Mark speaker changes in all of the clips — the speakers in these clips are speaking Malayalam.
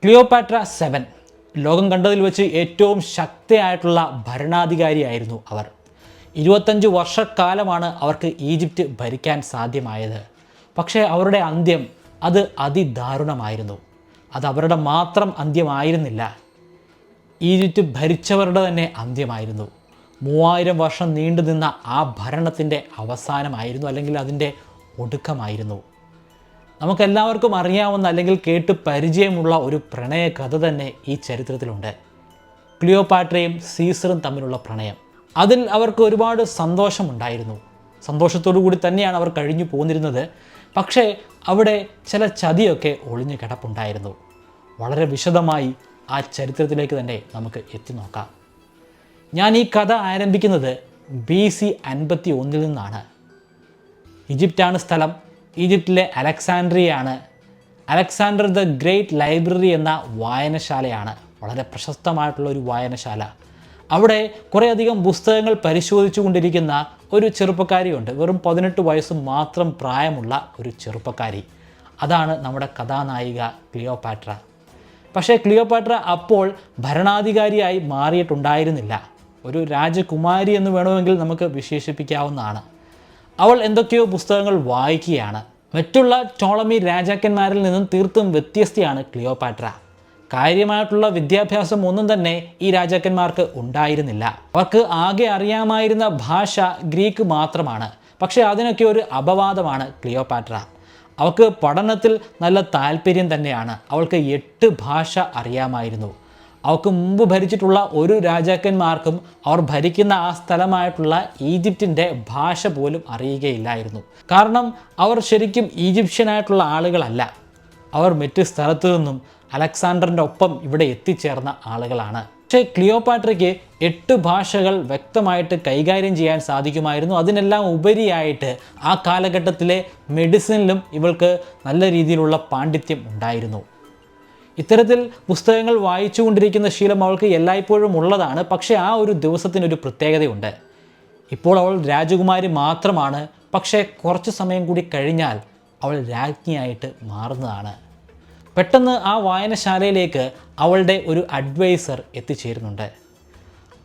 Speaker 1: ക്ലിയോപാട്ര 7 ലോകം കണ്ടതിൽ വെച്ച് ഏറ്റവും ശക്തിയായിട്ടുള്ള ഭരണാധികാരിയായിരുന്നു അവർ. 25 വർഷക്കാലമാണ് അവർക്ക് ഈജിപ്റ്റ് ഭരിക്കാൻ സാധ്യമായത്. പക്ഷേ അവരുടെ അന്ത്യം അത് അതിദാരുണമായിരുന്നു. അത് അവരുടെ മാത്രം അന്ത്യമായിരുന്നില്ല, ഈജിപ്റ്റ് ഭരിച്ചവരുടെ തന്നെ അന്ത്യമായിരുന്നു. 3000 വർഷം നീണ്ടുനിന്ന ആ ഭരണത്തിൻ്റെ അവസാനമായിരുന്നു, അല്ലെങ്കിൽ അതിൻ്റെ ഒടുക്കമായിരുന്നു. നമുക്കെല്ലാവർക്കും അറിയാവുന്ന അല്ലെങ്കിൽ കേട്ട് പരിചയമുള്ള ഒരു പ്രണയ കഥ തന്നെ ഈ ചരിത്രത്തിലുണ്ട്. ക്ലിയോപാട്രയും സീസറും തമ്മിലുള്ള പ്രണയം. അതിൽ അവർക്ക് ഒരുപാട് സന്തോഷമുണ്ടായിരുന്നു. സന്തോഷത്തോടു കൂടി തന്നെയാണ് അവർ കഴിഞ്ഞു പോന്നിരുന്നത്. പക്ഷേ അവിടെ ചില ചതിയൊക്കെ ഒളിഞ്ഞു കിടപ്പുണ്ടായിരുന്നു. വളരെ വിശദമായി ആ ചരിത്രത്തിലേക്ക് തന്നെ നമുക്ക് എത്തി നോക്കാം. ഞാൻ ഈ കഥ ആരംഭിക്കുന്നത് BC 51 നിന്നാണ്. ഈജിപ്റ്റാണ് സ്ഥലം. ഈജിപ്തിലെ അലക്സാൻഡ്രിയയാണ്. അലക്സാണ്ടർ ദ ഗ്രേറ്റ് ലൈബ്രറി എന്ന വായനശാലയാണ്, വളരെ പ്രശസ്തമായിട്ടുള്ള ഒരു വായനശാല. അവിടെ കുറേയധികം പുസ്തകങ്ങൾ പരിശോധിച്ചു കൊണ്ടിരിക്കുന്ന ഒരു ചെറുപ്പക്കാരിയുണ്ട്. വെറും 18 വയസ്സ് മാത്രം പ്രായമുള്ള ഒരു ചെറുപ്പക്കാരി. അതാണ് നമ്മുടെ കഥാനായിക ക്ലിയോപാട്ര. പക്ഷേ ക്ലിയോപാട്ര അപ്പോൾ ഭരണാധികാരിയായി മാറിയിട്ടുണ്ടായിരുന്നില്ല. ഒരു രാജകുമാരി എന്ന് വേണമെങ്കിൽ നമുക്ക് വിശേഷിപ്പിക്കാവുന്നതാണ്. അവൾ എന്തൊക്കെയോ പുസ്തകങ്ങൾ വായിക്കുകയാണ്. മറ്റുള്ള ടോളമി രാജാക്കന്മാരിൽ നിന്നും തീർത്തും വ്യത്യസ്തയാണ് ക്ലിയോപാട്ര. കാര്യമായിട്ടുള്ള വിദ്യാഭ്യാസം ഒന്നും തന്നെ ഈ രാജാക്കന്മാർക്ക് ഉണ്ടായിരുന്നില്ല. അവർക്ക് ആകെ അറിയാമായിരുന്ന ഭാഷ ഗ്രീക്ക് മാത്രമാണ്. പക്ഷേ അതിനൊക്കെ ഒരു അപവാദമാണ് ക്ലിയോപാട്ര. അവൾക്ക് പഠനത്തിൽ നല്ല താല്പര്യം തന്നെയാണ്. അവൾക്ക് 8 ഭാഷ അറിയാമായിരുന്നു. അവർക്ക് മുമ്പ് ഭരിച്ചിട്ടുള്ള ഒരു രാജാക്കന്മാർക്കും അവർ ഭരിക്കുന്ന ആ സ്ഥലമായിട്ടുള്ള ഈജിപ്തിൻ്റെ ഭാഷ പോലും അറിയുകയില്ലായിരുന്നു. കാരണം അവർ ശരിക്കും ഈജിപ്ഷ്യനായിട്ടുള്ള ആളുകളല്ല. അവർ മറ്റ് സ്ഥലത്തു നിന്നും അലക്സാണ്ടറിൻ്റെ ഒപ്പം ഇവിടെ എത്തിച്ചേർന്ന ആളുകളാണ്. പക്ഷേ ക്ലിയോപാട്രയ്ക്ക് 8 ഭാഷകൾ വ്യക്തമായിട്ട് കൈകാര്യം ചെയ്യാൻ സാധിക്കുമായിരുന്നു. അതിനെല്ലാം ഉപരിയായിട്ട് ആ കാലഘട്ടത്തിലെ മെഡിസിനിലും ഇവൾക്ക് നല്ല രീതിയിലുള്ള പാണ്ഡിത്യം ഉണ്ടായിരുന്നു. ഇത്തരത്തിൽ പുസ്തകങ്ങൾ വായിച്ചു കൊണ്ടിരിക്കുന്ന ശീലം അവൾക്ക് എല്ലായ്പ്പോഴും ഉള്ളതാണ്. പക്ഷേ ആ ഒരു ദിവസത്തിനൊരു പ്രത്യേകതയുണ്ട്. ഇപ്പോൾ അവൾ രാജകുമാരി മാത്രമാണ്. പക്ഷേ കുറച്ച് സമയം കൂടി കഴിഞ്ഞാൽ അവൾ രാജ്ഞിയായിട്ട് മാറുന്നതാണ്. പെട്ടെന്ന് ആ വായനശാലയിലേക്ക് അവളുടെ ഒരു അഡ്വൈസർ എത്തിച്ചേരുന്നുണ്ട്.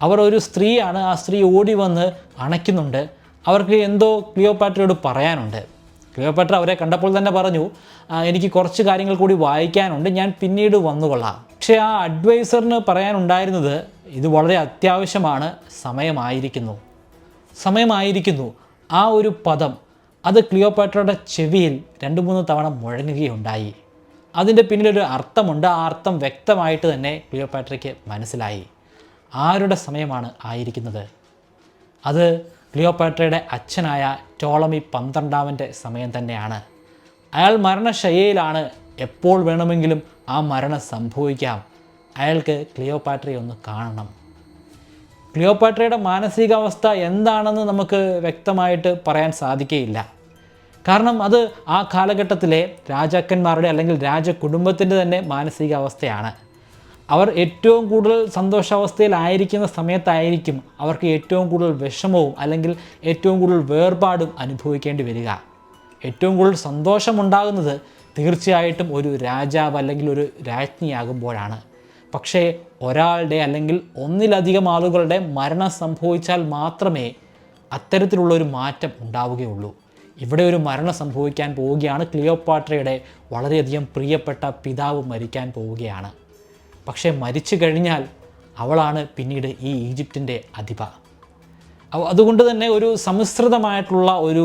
Speaker 1: അവർ ഒരു സ്ത്രീയാണ്. ആ സ്ത്രീ ഓടി വന്ന് അണയ്ക്കുന്നുണ്ട്. അവർക്ക് എന്തോ ക്ലിയോപാട്രയോട് പറയാനുണ്ട്. ക്ലിയോപാട്ര അവരെ കണ്ടപ്പോൾ തന്നെ പറഞ്ഞു, എനിക്ക് കുറച്ച് കാര്യങ്ങൾ കൂടി വായിക്കാനുണ്ട്, ഞാൻ പിന്നീട് വന്നുകൊള്ളാം. പക്ഷേ ആ അഡ്വൈസറിന് പറയാനുണ്ടായിരുന്നത്, ഇത് വളരെ അത്യാവശ്യമാണ്, സമയമായിരിക്കുന്നു. ആ ഒരു പദം അത് ക്ലിയോപാട്രയുടെ ചെവിയിൽ 2-3 തവണ മുഴങ്ങുകയുണ്ടായി. അതിൻ്റെ പിന്നിലൊരു അർത്ഥമുണ്ട്. ആ അർത്ഥം വ്യക്തമായിട്ട് തന്നെ ക്ലിയോപാട്രയ്ക്ക് മനസ്സിലായി. ആരുടെ സമയമാണ് ആയിരിക്കുന്നത്? അത് ക്ലിയോപാട്രയുടെ അച്ഛനായ ടോളമി 12 സമയം തന്നെയാണ്. അയാൾ മരണശയ്യയിലാണ്. എപ്പോൾ വേണമെങ്കിലും ആ മരണം സംഭവിക്കാം. അയാൾക്ക് ക്ലിയോപാട്രയെ ഒന്ന് കാണണം. ക്ലിയോപാട്രയുടെ മാനസികാവസ്ഥ എന്താണെന്ന് നമുക്ക് വ്യക്തമായിട്ട് പറയാൻ സാധിക്കുകയില്ല. കാരണം അത് ആ കാലഘട്ടത്തിലെ രാജാക്കന്മാരുടെ അല്ലെങ്കിൽ രാജകുടുംബത്തിൻ്റെ തന്നെ മാനസികാവസ്ഥയാണ്. അവർ ഏറ്റവും കൂടുതൽ സന്തോഷാവസ്ഥയിലായിരിക്കുന്ന സമയത്തായിരിക്കും അവർക്ക് ഏറ്റവും കൂടുതൽ വിഷമവും അല്ലെങ്കിൽ ഏറ്റവും കൂടുതൽ വേർപാടും അനുഭവിക്കേണ്ടി വരിക. ഏറ്റവും കൂടുതൽ സന്തോഷമുണ്ടാകുന്നത് തീർച്ചയായിട്ടും ഒരു രാജാവ് അല്ലെങ്കിൽ ഒരു രാജ്ഞിയാകുമ്പോഴാണ്. പക്ഷേ ഒരാളുടെ അല്ലെങ്കിൽ ഒന്നിലധികം ആളുകളുടെ മരണം സംഭവിച്ചാൽ മാത്രമേ അത്തരത്തിലുള്ളൊരു മാറ്റം ഉണ്ടാവുകയുള്ളൂ. ഇവിടെ ഒരു മരണം സംഭവിക്കാൻ പോവുകയാണ്. ക്ലിയോപാട്രയുടെ വളരെയധികം പ്രിയപ്പെട്ട പിതാവ് മരിക്കാൻ പോവുകയാണ്. പക്ഷേ മരിച്ചു കഴിഞ്ഞാൽ അവളാണ് പിന്നീട് ഈ ഈജിപ്തിൻ്റെ അധിപ. അതുകൊണ്ട് തന്നെ ഒരു സമ്മിശ്രിതമായിട്ടുള്ള ഒരു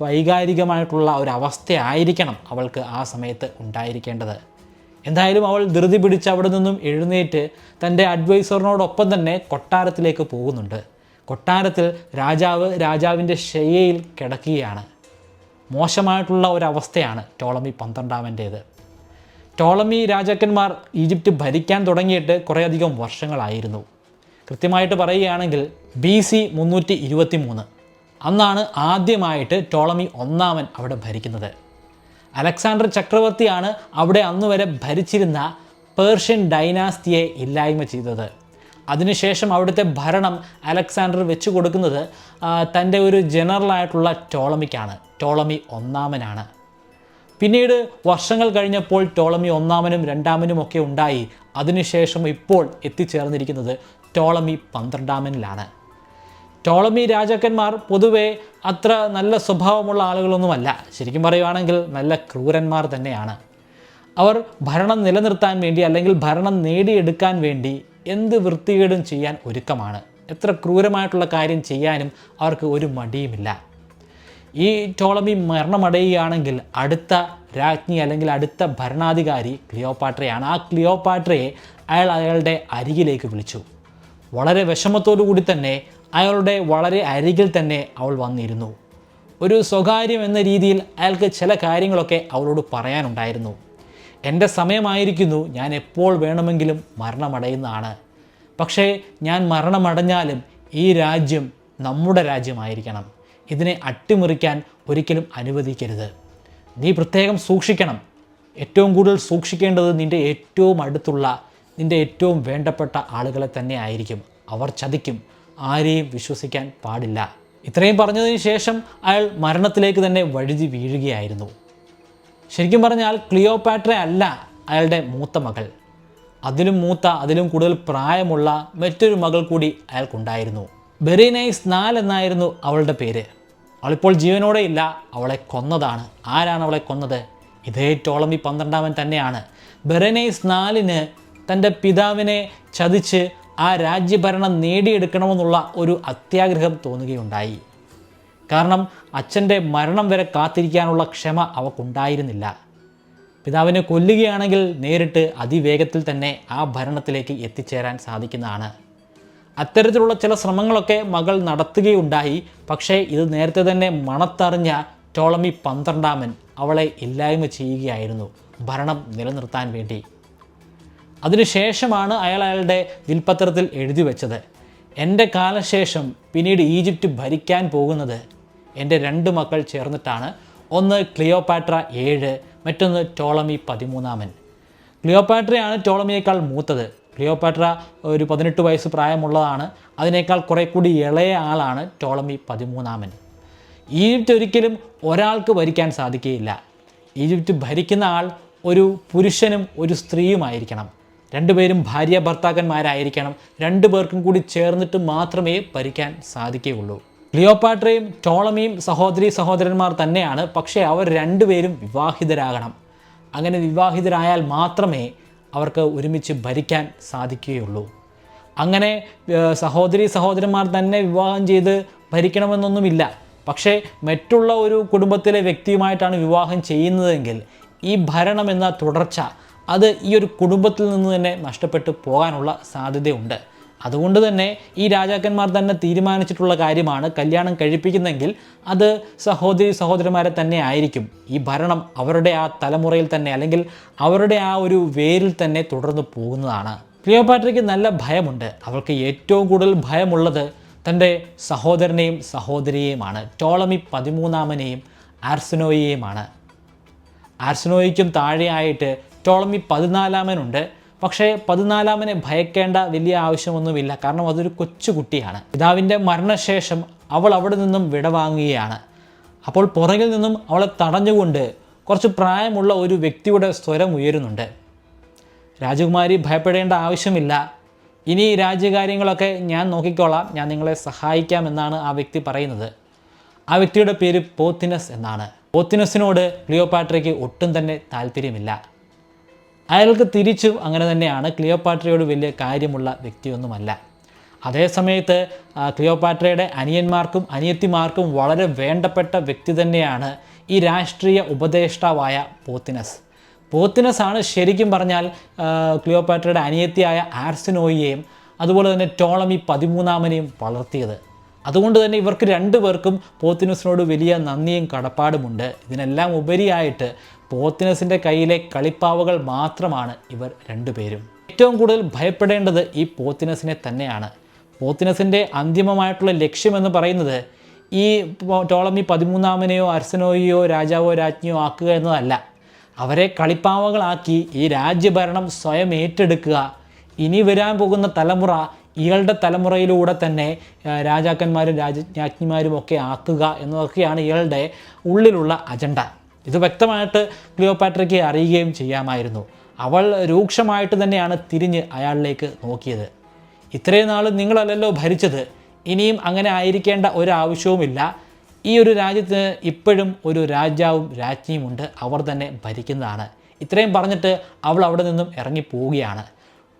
Speaker 1: വൈകാരികമായിട്ടുള്ള ഒരു അവസ്ഥയായിരിക്കണം അവൾക്ക് ആ സമയത്ത് ഉണ്ടായിരിക്കേണ്ടത്. എന്തായാലും അവൾ ധൃതി പിടിച്ച് അവിടെ നിന്നും എഴുന്നേറ്റ് തൻ്റെ അഡ്വൈസറിനോടൊപ്പം തന്നെ കൊട്ടാരത്തിലേക്ക് പോകുന്നുണ്ട്. കൊട്ടാരത്തിൽ രാജാവിൻ്റെ ശയ്യയിൽ കിടക്കുകയാണ്. മോശമായിട്ടുള്ള ഒരവസ്ഥയാണ് ടോളമി 12 ടോളമി രാജാക്കന്മാർ ഈജിപ്റ്റ് ഭരിക്കാൻ തുടങ്ങിയിട്ട് കുറേയധികം വർഷങ്ങളായിരുന്നു. കൃത്യമായിട്ട് പറയുകയാണെങ്കിൽ BC 323 അന്നാണ് ആദ്യമായിട്ട് ടോളമി 1 അവിടെ ഭരിക്കുന്നത്. അലക്സാണ്ടർ ചക്രവർത്തിയാണ് അവിടെ അന്നുവരെ ഭരിച്ചിരുന്ന പേർഷ്യൻ ഡൈനാസ്റ്റിയെ ഇല്ലായ്മ ചെയ്തത്. അതിനുശേഷം അവിടുത്തെ ഭരണം അലക്സാണ്ടർ വെച്ചു കൊടുക്കുന്നത് തൻ്റെ ഒരു ജനറലായിട്ടുള്ള ടോളമിക്കാണ്. ടോളമി 1 പിന്നീട് വർഷങ്ങൾ കഴിഞ്ഞപ്പോൾ ടോളമി ഒന്നാമനും രണ്ടാമനും ഒക്കെ ഉണ്ടായി. അതിനുശേഷം ഇപ്പോൾ എത്തിച്ചേർന്നിരിക്കുന്നത് ടോളമി 12-ാമനിലാണ്. ടോളമി രാജാക്കന്മാർ പൊതുവെ അത്ര നല്ല സ്വഭാവമുള്ള ആളുകളൊന്നുമല്ല. ശരിക്കും പറയുകയാണെങ്കിൽ നല്ല ക്രൂരന്മാർ തന്നെയാണ്. അവർ ഭരണം നിലനിർത്താൻ വേണ്ടി അല്ലെങ്കിൽ ഭരണം നേടിയെടുക്കാൻ വേണ്ടി എന്ത് വൃത്തികേടും ചെയ്യാൻ ഒരുക്കമാണ്. എത്ര ക്രൂരമായിട്ടുള്ള കാര്യം ചെയ്യാനും അവർക്ക് ഒരു മടിയുമില്ല. ഈ ടോളമി മരണമടയുകയാണെങ്കിൽ അടുത്ത രാജ്ഞി അല്ലെങ്കിൽ അടുത്ത ഭരണാധികാരി ക്ലിയോപാട്രയാണ്. ആ ക്ലിയോപാട്രയെ അയാളുടെ അരികിലേക്ക് വിളിച്ചു. വളരെ വിഷമത്തോടു കൂടി തന്നെ അയാളുടെ വളരെ അരികിൽ തന്നെ അവൾ വന്നിരുന്നു. ഒരു സ്വകാര്യം എന്ന രീതിയിൽ അയാൾക്ക് ചില കാര്യങ്ങളൊക്കെ അവളോട് പറയാനുണ്ടായിരുന്നു. എൻ്റെ സമയമായിരിക്കുന്നു, ഞാൻ എപ്പോൾ വേണമെങ്കിലും മരണമടയുന്നതാണ്. പക്ഷേ ഞാൻ മരണമടഞ്ഞാലും ഈ രാജ്യം നമ്മുടെ രാജ്യമായിരിക്കണം. ഇതിനെ അട്ടിമറിക്കാൻ ഒരിക്കലും അനുവദിക്കരുത്. നീ പ്രത്യേകം സൂക്ഷിക്കണം. ഏറ്റവും കൂടുതൽ സൂക്ഷിക്കേണ്ടത് നിൻ്റെ ഏറ്റവും അടുത്തുള്ള, നിൻ്റെ ഏറ്റവും വേണ്ടപ്പെട്ട ആളുകളെ തന്നെ ആയിരിക്കും. അവർ ചതിക്കും. ആരെയും വിശ്വസിക്കാൻ പാടില്ല. ഇത്രയും പറഞ്ഞതിന് ശേഷം അയാൾ മരണത്തിലേക്ക് തന്നെ വഴുതി വീഴുകയായിരുന്നു. ശരിക്കും പറഞ്ഞാൽ ക്ലിയോപാട്ര അല്ല അയാളുടെ മൂത്ത മകൾ. അതിലും കൂടുതൽ പ്രായമുള്ള മറ്റൊരു മകൾ കൂടി അയാൾക്കുണ്ടായിരുന്നു. ബെറീനൈസ് 4 എന്നായിരുന്നു അവളുടെ പേര്. അവളിപ്പോൾ ജീവനോടെ ഇല്ല. അവളെ കൊന്നതാണ്. ആരാണ് അവളെ കൊന്നത്? ഇതേ ടോളമി 12-ാമൻ തന്നെയാണ്. ബെറീനൈസ് 4 തൻ്റെ പിതാവിനെ ചതിച്ച് ആ രാജ്യഭരണം നേടിയെടുക്കണമെന്നുള്ള ഒരു അത്യാഗ്രഹം തോന്നുകയുണ്ടായി. കാരണം അച്ഛൻ്റെ മരണം വരെ കാത്തിരിക്കാനുള്ള ക്ഷമ അവൾക്കുണ്ടായിരുന്നില്ല. പിതാവിനെ കൊല്ലുകയാണെങ്കിൽ നേരിട്ട് അതിവേഗത്തിൽ തന്നെ ആ ഭരണത്തിലേക്ക് എത്തിച്ചേരാൻ സാധിക്കുന്നതാണ്. അത്തരത്തിലുള്ള ചില ശ്രമങ്ങളൊക്കെ മകൾ നടത്തുകയുണ്ടായി. പക്ഷേ ഇത് നേരത്തെ തന്നെ മണത്തറിഞ്ഞ ടോളമി 12-ാമൻ അവളെ ഇല്ലായ്മ ചെയ്യുകയായിരുന്നു ഭരണം നിലനിർത്താൻ വേണ്ടി. അതിനുശേഷമാണ് അയാളുടെ വിൽപ്പത്രത്തിൽ എഴുതി വെച്ചത്, എൻ്റെ കാലശേഷം പിന്നീട് ഈജിപ്റ്റ് ഭരിക്കാൻ പോകുന്നത് എൻ്റെ 2 മക്കൾ ചേർന്നിട്ടാണ്. ഒന്ന് ക്ലിയോപാട്ര 7, മറ്റൊന്ന് ടോളമി 13-ാമൻ. ക്ലിയോപാട്രയാണ് ടോളമിയേക്കാൾ മൂത്തത്. ക്ലിയോപാട്ര ഒരു 18 വയസ്സ് പ്രായമുള്ളതാണ്. അതിനേക്കാൾ കുറെ കൂടി ഇളയ ആളാണ് ടോളമി 13-ാമൻ. ഈജിപ്റ്റ് ഒരിക്കലും ഒരാൾക്ക് ഭരിക്കാൻ സാധിക്കുകയില്ല. ഈജിപ്റ്റ് ഭരിക്കുന്ന ആൾ ഒരു പുരുഷനും ഒരു സ്ത്രീയുമായിരിക്കണം. 2 പേരും ഭാര്യ ഭർത്താക്കന്മാരായിരിക്കണം. 2 പേർക്കും കൂടി ചേർന്നിട്ട് മാത്രമേ ഭരിക്കാൻ സാധിക്കുകയുള്ളൂ. ക്ലിയോപാട്രയും ടോളമിയും സഹോദരന്മാർ തന്നെയാണ്. പക്ഷേ അവർ 2 പേരും വിവാഹിതരാകണം. അങ്ങനെ വിവാഹിതരായാൽ മാത്രമേ അവർക്ക് ഒരുമിച്ച് ഭരിക്കാൻ സാധിക്കുകയുള്ളൂ. അങ്ങനെ സഹോദരന്മാർ തന്നെ വിവാഹം ചെയ്ത് ഭരിക്കണമെന്നൊന്നുമില്ല. പക്ഷേ മറ്റുള്ള ഒരു കുടുംബത്തിലെ വ്യക്തിയുമായിട്ടാണ് വിവാഹം ചെയ്യുന്നതെങ്കിൽ ഈ ഭരണം എന്ന തുടർച്ച അത് ഈ ഒരു കുടുംബത്തിൽ നിന്ന് തന്നെ നഷ്ടപ്പെട്ടു പോകാനുള്ള സാധ്യതയുണ്ട്. അതുകൊണ്ട് തന്നെ ഈ രാജാക്കന്മാർ തന്നെ തീരുമാനിച്ചിട്ടുള്ള കാര്യമാണ്, കല്യാണം കഴിപ്പിക്കുന്നെങ്കിൽ അത് സഹോദരന്മാരെ തന്നെ ആയിരിക്കും. ഈ ഭരണം അവരുടെ ആ തലമുറയിൽ തന്നെ അല്ലെങ്കിൽ അവരുടെ ആ ഒരു വേരിൽ തന്നെ തുടർന്ന് പോകുന്നതാണ്. ക്ലിയോപാട്രയ്ക്ക് നല്ല ഭയമുണ്ട്. അവൾക്ക് ഏറ്റവും കൂടുതൽ ഭയമുള്ളത് തൻ്റെ സഹോദരനെയും സഹോദരിയെയുമാണ്. ടോളമി 13-ാമനെയും ആർസനോയിയെയുമാണ്. ആർസനോയിക്കും താഴെയായിട്ട് ടോളമി 14-ാമനുണ്ട്. പക്ഷേ 14-ാമനെ ഭയക്കേണ്ട വലിയ ആവശ്യമൊന്നുമില്ല. കാരണം അതൊരു കൊച്ചുകുട്ടിയാണ്. പിതാവിൻ്റെ മരണശേഷം അവൾ അവിടെ നിന്നും വിടവാങ്ങുകയാണ്. അപ്പോൾ പുറകിൽ നിന്നും അവളെ തടഞ്ഞുകൊണ്ട് കുറച്ച് പ്രായമുള്ള ഒരു വ്യക്തിയുടെ സ്വരം ഉയരുന്നുണ്ട്. രാജകുമാരി ഭയപ്പെടേണ്ട ആവശ്യമില്ല, ഇനി രാജ്യകാര്യങ്ങളൊക്കെ ഞാൻ നോക്കിക്കോളാം, ഞാൻ നിങ്ങളെ സഹായിക്കാമെന്നാണ് ആ വ്യക്തി പറയുന്നത്. ആ വ്യക്തിയുടെ പേര് പോത്തിനസ് എന്നാണ്. പോത്തിനസിനോട് ക്ലിയോപാട്രയ്ക്ക് ഒട്ടും തന്നെ താല്പര്യമില്ല. അയാൾക്ക് തിരിച്ചും അങ്ങനെ തന്നെയാണ്. ക്ലിയോപാട്രയോട് വലിയ കാര്യമുള്ള വ്യക്തിയൊന്നുമല്ല. അതേസമയത്ത് ക്ലിയോപാട്രയുടെ അനിയന്മാർക്കും അനിയത്തിമാർക്കും വളരെ വേണ്ടപ്പെട്ട വ്യക്തി തന്നെയാണ് ഈ രാഷ്ട്രീയ ഉപദേഷ്ടാവായ പോത്തിനസ് ആണ് ശരിക്കും പറഞ്ഞാൽ ക്ലിയോപാട്രയുടെ അനിയത്തിയായ ആർസനോയിയെയും അതുപോലെ തന്നെ ടോളമി 13-ാമനെയും വളർത്തിയത്. അതുകൊണ്ട് തന്നെ ഇവർക്ക് 2 പേർക്കും പോത്തിനസിനോട് വലിയ നന്ദിയും കടപ്പാടുമുണ്ട്. ഇതിനെല്ലാം ഉപരിയായിട്ട് പോത്തിനസിൻ്റെ കയ്യിലെ കളിപ്പാവകൾ മാത്രമാണ് ഇവർ 2 പേരും. ഏറ്റവും കൂടുതൽ ഭയപ്പെടേണ്ടത് ഈ പോത്തിനസിനെ തന്നെയാണ്. പോത്തിനസിൻ്റെ അന്തിമമായിട്ടുള്ള ലക്ഷ്യമെന്ന് പറയുന്നത് ഈ ടോളമി 13-ാമനെയോ അർസനോയിയോ രാജാവോ രാജ്ഞിയോ ആക്കുക എന്നതല്ല. അവരെ കളിപ്പാവകളാക്കി ഈ രാജ്യഭരണം സ്വയം ഏറ്റെടുക്കുക. ഇനി വരാൻ പോകുന്ന തലമുറ ഇയാളുടെ തലമുറയിലൂടെ തന്നെ രാജാക്കന്മാരും രാജ്ഞിമാരും ഒക്കെ ആക്കുക എന്നതൊക്കെയാണ് ഇയാളുടെ ഉള്ളിലുള്ള അജണ്ട. ഇത് വ്യക്തമായിട്ട് ക്ലിയോപാട്രയ്ക്ക് അറിയുകയും ചെയ്യാമായിരുന്നു. അവൾ രൂക്ഷമായിട്ട് തന്നെയാണ് തിരിഞ്ഞ് അയാളിലേക്ക് നോക്കിയത്. ഇത്രയും നാൾ നിങ്ങളല്ലല്ലോ ഭരിച്ചത്, ഇനിയും അങ്ങനെ ആയിരിക്കേണ്ട ഒരാവശ്യവുമില്ല. ഈ ഒരു രാജ്യത്തിന് ഇപ്പോഴും ഒരു രാജാവും രാജ്ഞിയുമുണ്ട്, അവർ തന്നെ ഭരിക്കുന്നതാണ്. ഇത്രയും പറഞ്ഞിട്ട് അവൾ അവിടെ നിന്നും ഇറങ്ങിപ്പോവുകയാണ്.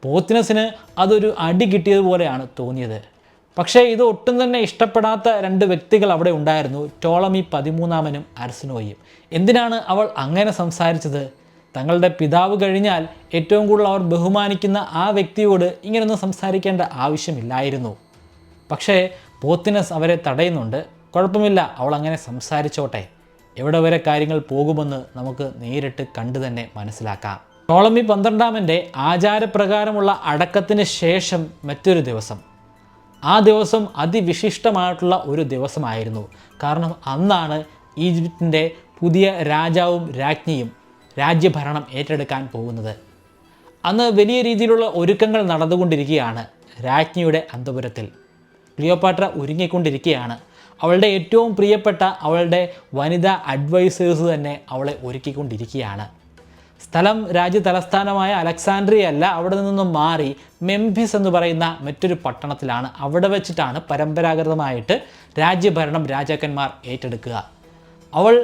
Speaker 1: പോത്തിനസിന് അതൊരു അടി കിട്ടിയതുപോലെയാണ് തോന്നിയത്. പക്ഷേ ഇത് ഒട്ടും തന്നെ ഇഷ്ടപ്പെടാത്ത രണ്ട് വ്യക്തികൾ അവിടെ ഉണ്ടായിരുന്നു, ടോളമി 13 അർസനോയും. എന്തിനാണ് അവൾ അങ്ങനെ സംസാരിച്ചത്? തങ്ങളുടെ പിതാവ് കഴിഞ്ഞാൽ ഏറ്റവും കൂടുതൽ അവർ ബഹുമാനിക്കുന്ന ആ വ്യക്തിയോട് ഇങ്ങനെയൊന്നും സംസാരിക്കേണ്ട ആവശ്യമില്ലായിരുന്നു. പക്ഷേ പോത്തിനസ് അവരെ തടയുന്നുണ്ട്. കുഴപ്പമില്ല, അവൾ അങ്ങനെ സംസാരിച്ചോട്ടെ, എവിടെ വരെ കാര്യങ്ങൾ പോകുമെന്ന് നമുക്ക് നേരിട്ട് കണ്ടു തന്നെ മനസ്സിലാക്കാം. ടോളമി 12 ആചാരപ്രകാരമുള്ള അടക്കത്തിന് ശേഷം മറ്റൊരു ദിവസം, ആ ദിവസം അതിവിശിഷ്ടമായിട്ടുള്ള ഒരു ദിവസമായിരുന്നു. കാരണം അന്നാണ് ഈജിപ്തിൻ്റെ പുതിയ രാജാവും രാജ്ഞിയും രാജ്യഭരണം ഏറ്റെടുക്കാൻ പോകുന്നത്. അന്ന് വലിയ രീതിയിലുള്ള ഒരുക്കങ്ങൾ നടന്നുകൊണ്ടിരിക്കുകയാണ്. രാജ്ഞിയുടെ അന്തപുരത്തിൽ ക്ലിയോപാട്ര ഒരുങ്ങിക്കൊണ്ടിരിക്കുകയാണ്. അവളുടെ ഏറ്റവും പ്രിയപ്പെട്ട അവളുടെ വനിതാ അഡ്വൈസേഴ്സ് തന്നെ അവളെ ഒരുക്കിക്കൊണ്ടിരിക്കുകയാണ്. സ്ഥലം രാജ്യ തലസ്ഥാനമായ അലക്സാൻഡ്രിയ അല്ല, അവിടെ നിന്നും മാറി മെംഫിസ് എന്ന് പറയുന്ന മറ്റൊരു പട്ടണത്തിലാണ്. അവിടെ വെച്ചിട്ടാണ് പരമ്പരാഗതമായിട്ട് രാജ്യഭരണം രാജാക്കന്മാർ ഏറ്റെടുക്കുക. അവൾ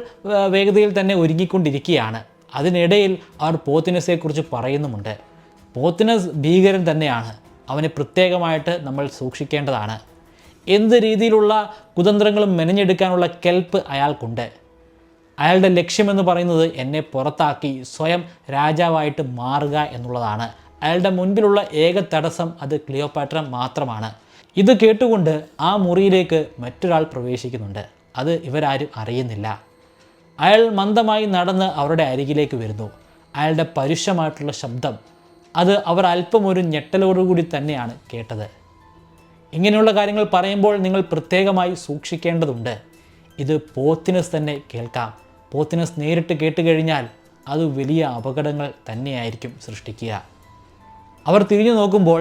Speaker 1: വേഗതയിൽ തന്നെ ഒരുങ്ങിക്കൊണ്ടിരിക്കുകയാണ്. അതിനിടയിൽ അവർ പോത്തിനസെക്കുറിച്ച് പറയുന്നുമുണ്ട്. പോത്തിനസ് ഭീകരൻ തന്നെയാണ്, അവനെ പ്രത്യേകമായിട്ട് നമ്മൾ സൂക്ഷിക്കേണ്ടതാണ്. എന്ത് രീതിയിലുള്ള കുതന്ത്രങ്ങളും മെനഞ്ഞെടുക്കാനുള്ള കെൽപ്പ് അയാൾക്കുണ്ട്. അയാളുടെ ലക്ഷ്യമെന്ന് പറയുന്നത് എന്നെ പുറത്താക്കി സ്വയം രാജാവായിട്ട് മാറുക എന്നുള്ളതാണ്. അയാളുടെ മുൻപിലുള്ള ഏക തടസ്സം അത് ക്ലിയോപാട്ര മാത്രമാണ്. ഇത് കേട്ടുകൊണ്ട് ആ മുറിയിലേക്ക് മറ്റൊരാൾ പ്രവേശിക്കുന്നുണ്ട്. അത് ഇവരാരും അറിയുന്നില്ല. അയാൾ മന്ദമായി നടന്ന് അവരുടെ അരികിലേക്ക് വരുന്നു. അയാളുടെ പരുഷമായിട്ടുള്ള ശബ്ദം അത് അവർ അല്പം ഒരു ഞെട്ടലോടുകൂടി തന്നെയാണ് കേട്ടത്. ഇങ്ങനെയുള്ള കാര്യങ്ങൾ പറയുമ്പോൾ നിങ്ങൾ പ്രത്യേകമായി സൂക്ഷിക്കേണ്ടതുണ്ട്. ഇത് പോത്തിനസ് തന്നെ കേൾക്കാം. പോത്തിനസ് നേരിട്ട് കേട്ടുകഴിഞ്ഞാൽ അത് വലിയ അപകടങ്ങൾ തന്നെയായിരിക്കും സൃഷ്ടിക്കുക. അവർ തിരിഞ്ഞു നോക്കുമ്പോൾ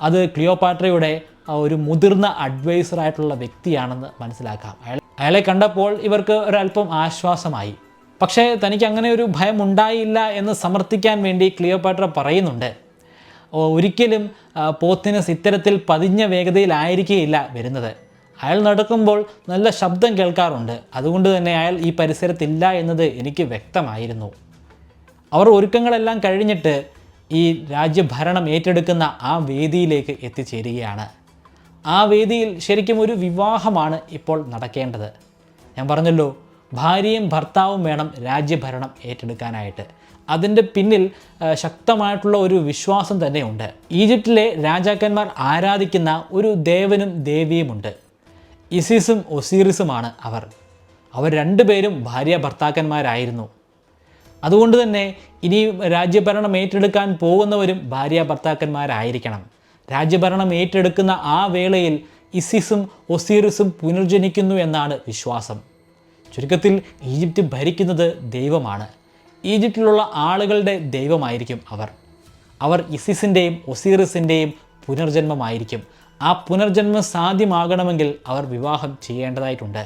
Speaker 1: അത് ക്ലിയോപാട്രയുടെ ഒരു മുതിർന്ന അഡ്വൈസറായിട്ടുള്ള വ്യക്തിയാണെന്ന് മനസ്സിലാക്കാം. അയാളെ കണ്ടപ്പോൾ ഇവർക്ക് ഒരല്പം ആശ്വാസമായി. പക്ഷേ തനിക്ക് അങ്ങനെ ഒരു ഭയം ഉണ്ടായില്ല എന്ന് സമർത്ഥിക്കാൻ വേണ്ടി ക്ലിയോപാട്ര പറയുന്നുണ്ട്. ഒരിക്കലും പോത്തിനസ് ഇത്തരത്തിൽ പതിഞ്ഞ വേഗതയിലായിരിക്കുകയില്ല വരുന്നത്. അയാൾ നടക്കുമ്പോൾ നല്ല ശബ്ദം കേൾക്കാറുണ്ട്, അതുകൊണ്ട് തന്നെ അയാൾ ഈ പരിസരത്തില്ല എന്നത് എനിക്ക് വ്യക്തമായിരുന്നു. അവർ ഒരുക്കങ്ങളെല്ലാം കഴിഞ്ഞിട്ട് ഈ രാജ്യഭരണം ഏറ്റെടുക്കുന്ന ആ വേദിയിലേക്ക് എത്തിച്ചേരുകയാണ്. ആ വേദിയിൽ ശരിക്കും ഒരു വിവാഹമാണ് ഇപ്പോൾ നടക്കേണ്ടത്. ഞാൻ പറഞ്ഞല്ലോ, ഭാര്യയും ഭർത്താവും വേണം രാജ്യഭരണം ഏറ്റെടുക്കാനായിട്ട്. അതിൻ്റെ പിന്നിൽ ശക്തമായിട്ടുള്ള ഒരു വിശ്വാസം തന്നെയുണ്ട്. ഈജിപ്തിലെ രാജാക്കന്മാർ ആരാധിക്കുന്ന ഒരു ദേവനും ദേവിയുമുണ്ട്. ഇസിസും ഒസീറിസുമാണ് അവർ രണ്ടുപേരും ഭാര്യ ഭർത്താക്കന്മാരായിരുന്നു. അതുകൊണ്ട് തന്നെ ഇനി രാജ്യഭരണം ഏറ്റെടുക്കാൻ പോകുന്നവരും ഭാര്യ ഭർത്താക്കന്മാരായിരിക്കണം. രാജ്യഭരണം ഏറ്റെടുക്കുന്ന ആ വേളയിൽ ഇസിസും ഒസീറിസും പുനർജനിക്കുന്നു എന്നാണ് വിശ്വാസം. ചുരുക്കത്തിൽ ഈജിപ്ത് ഭരിക്കുന്നത് ദൈവമാണ്. ഈജിപ്തിലുള്ള ആളുകളുടെ ദൈവമായിരിക്കും അവർ ഇസിസിൻ്റെയും ഒസീറിസിൻ്റെയും പുനർജന്മമായിരിക്കും. ആ പുനർജന്മം സാധ്യമാകണമെങ്കിൽ അവർ വിവാഹം ചെയ്യേണ്ടതായിട്ടുണ്ട്.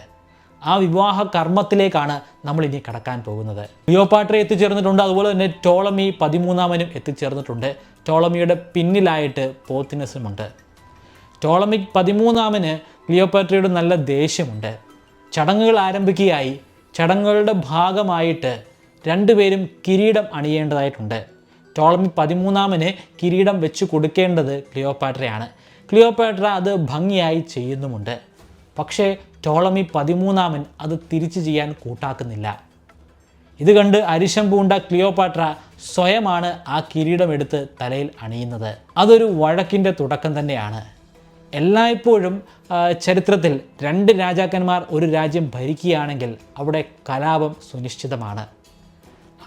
Speaker 1: ആ വിവാഹ കർമ്മത്തിലേക്കാണ് നമ്മൾ ഇനി കടക്കാൻ പോകുന്നത്. ക്ലിയോപാട്ര എത്തിച്ചേർന്നിട്ടുണ്ട്, അതുപോലെ തന്നെ ടോളമി 13 എത്തിച്ചേർന്നിട്ടുണ്ട്. ടോളമിയുടെ പിന്നിലായിട്ട് പോത്തിനസുമുണ്ട്. ടോളമി 13 ക്ലിയോപാട്രയുടെ നല്ല ദേഷ്യമുണ്ട്. ചടങ്ങുകൾ ആരംഭിക്കുകയായി. ചടങ്ങുകളുടെ ഭാഗമായിട്ട് രണ്ടുപേരും കിരീടം അണിയേണ്ടതായിട്ടുണ്ട്. ടോളമി 13 കിരീടം വെച്ച് കൊടുക്കേണ്ടത് ക്ലിയോപാട്രയാണ്. ക്ലിയോപാട്ര അത് ഭംഗിയായി ചെയ്യുന്നുമുണ്ട്. പക്ഷേ ടോളമി 13 അത് തിരിച്ചു ചെയ്യാൻ കൂട്ടാക്കുന്നില്ല. ഇത് കണ്ട് അരിശം പൂണ്ട ക്ലിയോപാട്ര സ്വയമാണ് ആ കിരീടം എടുത്ത് തലയിൽ അണിയുന്നത്. അതൊരു വഴക്കിൻ്റെ തുടക്കം തന്നെയാണ്. എല്ലായ്പ്പോഴും ചരിത്രത്തിൽ രണ്ട് രാജാക്കന്മാർ ഒരു രാജ്യം ഭരിക്കുകയാണെങ്കിൽ അവിടെ കലാപം സുനിശ്ചിതമാണ്.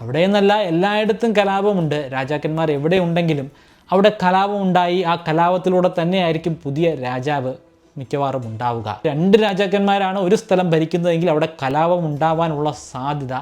Speaker 1: അവിടെ എന്നല്ല, എല്ലായിടത്തും കലാപമുണ്ട്. രാജാക്കന്മാർ എവിടെ ഉണ്ടെങ്കിലും അവിടെ കലാപം ഉണ്ടായി ആ കലാപത്തിലൂടെ തന്നെയായിരിക്കും പുതിയ രാജാവ് മിക്കവാറും ഉണ്ടാവുക. രണ്ട് രാജാക്കന്മാരാണ് ഒരു സ്ഥലം ഭരിക്കുന്നതെങ്കിൽ അവിടെ കലാപം ഉണ്ടാവാനുള്ള സാധ്യത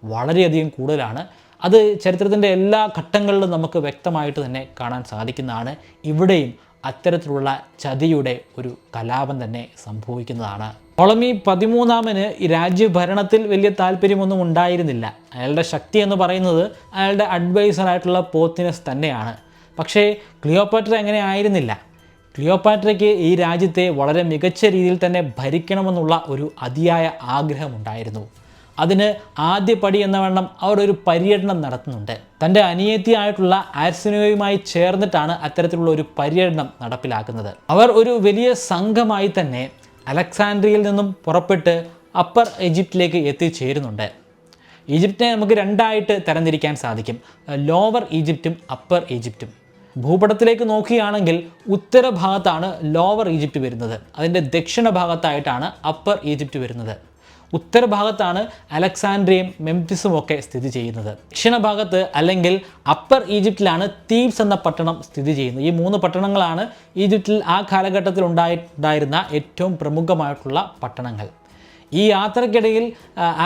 Speaker 1: വളരെയധികം കൂടുതലാണ്. അത് ചരിത്രത്തിൻ്റെ എല്ലാ ഘട്ടങ്ങളിലും നമുക്ക് വ്യക്തമായിട്ട് തന്നെ കാണാൻ സാധിക്കുന്നതാണ്. ഇവിടെയും അത്തരത്തിലുള്ള ചതിയുടെ ഒരു കലാപം തന്നെ സംഭവിക്കുന്നതാണ്. ടോളമി 13 ഈ രാജ്യഭരണത്തിൽ വലിയ താല്പര്യമൊന്നും ഉണ്ടായിരുന്നില്ല. അയാളുടെ ശക്തി എന്ന് പറയുന്നത് അയാളുടെ അഡ്വൈസറായിട്ടുള്ള പോത്തിനസ് തന്നെയാണ്. പക്ഷേ ക്ലിയോപാട്ര അങ്ങനെ ആയിരുന്നില്ല. ക്ലിയോപാട്രയ്ക്ക് ഈ രാജ്യത്തെ വളരെ മികച്ച രീതിയിൽ തന്നെ ഭരിക്കണമെന്നുള്ള ഒരു അതിയായ ആഗ്രഹമുണ്ടായിരുന്നു. അതിന് ആദ്യ പടി എന്ന വണ്ണം അവർ ഒരു പര്യടനം നടത്തുന്നുണ്ട്. തൻ്റെ അനിയത്തിയായിട്ടുള്ള ആർസിനോയുമായി ചേർന്നിട്ടാണ് അത്തരത്തിലുള്ള ഒരു പര്യടനം നടപ്പിലാക്കുന്നത്. അവർ ഒരു വലിയ സംഘമായി തന്നെ അലക്സാൻഡ്രിയയിൽ നിന്നും പുറപ്പെട്ട് അപ്പർ ഈജിപ്തിലേക്ക് എത്തിച്ചേരുന്നുണ്ട്. ഈജിപ്തിനെ നമുക്ക് രണ്ടായിട്ട് തരംതിരിക്കാൻ സാധിക്കും, ലോവർ ഈജിപ്തും അപ്പർ ഈജിപ്തും. ഭൂപടത്തിലേക്ക് നോക്കുകയാണെങ്കിൽ ഉത്തരഭാഗത്താണ് ലോവർ ഈജിപ്റ്റ് വരുന്നത്, അതിൻ്റെ ദക്ഷിണ ഭാഗത്തായിട്ടാണ് അപ്പർ ഈജിപ്റ്റ് വരുന്നത്. ഉത്തരഭാഗത്താണ് അലക്സാൻഡ്രിയയും മെംഫിസും ഒക്കെ സ്ഥിതി ചെയ്യുന്നത്. ദക്ഷിണഭാഗത്ത് അല്ലെങ്കിൽ അപ്പർ ഈജിപ്തിലാണ് തീബ്സ് എന്ന പട്ടണം സ്ഥിതി ചെയ്യുന്നത്. ഈ 3 പട്ടണങ്ങളാണ് ഈജിപ്തിൽ ആ കാലഘട്ടത്തിൽ ഉണ്ടായിരുന്ന ഏറ്റവും പ്രമുഖമായിട്ടുള്ള പട്ടണങ്ങൾ. ഈ യാത്രക്കിടയിൽ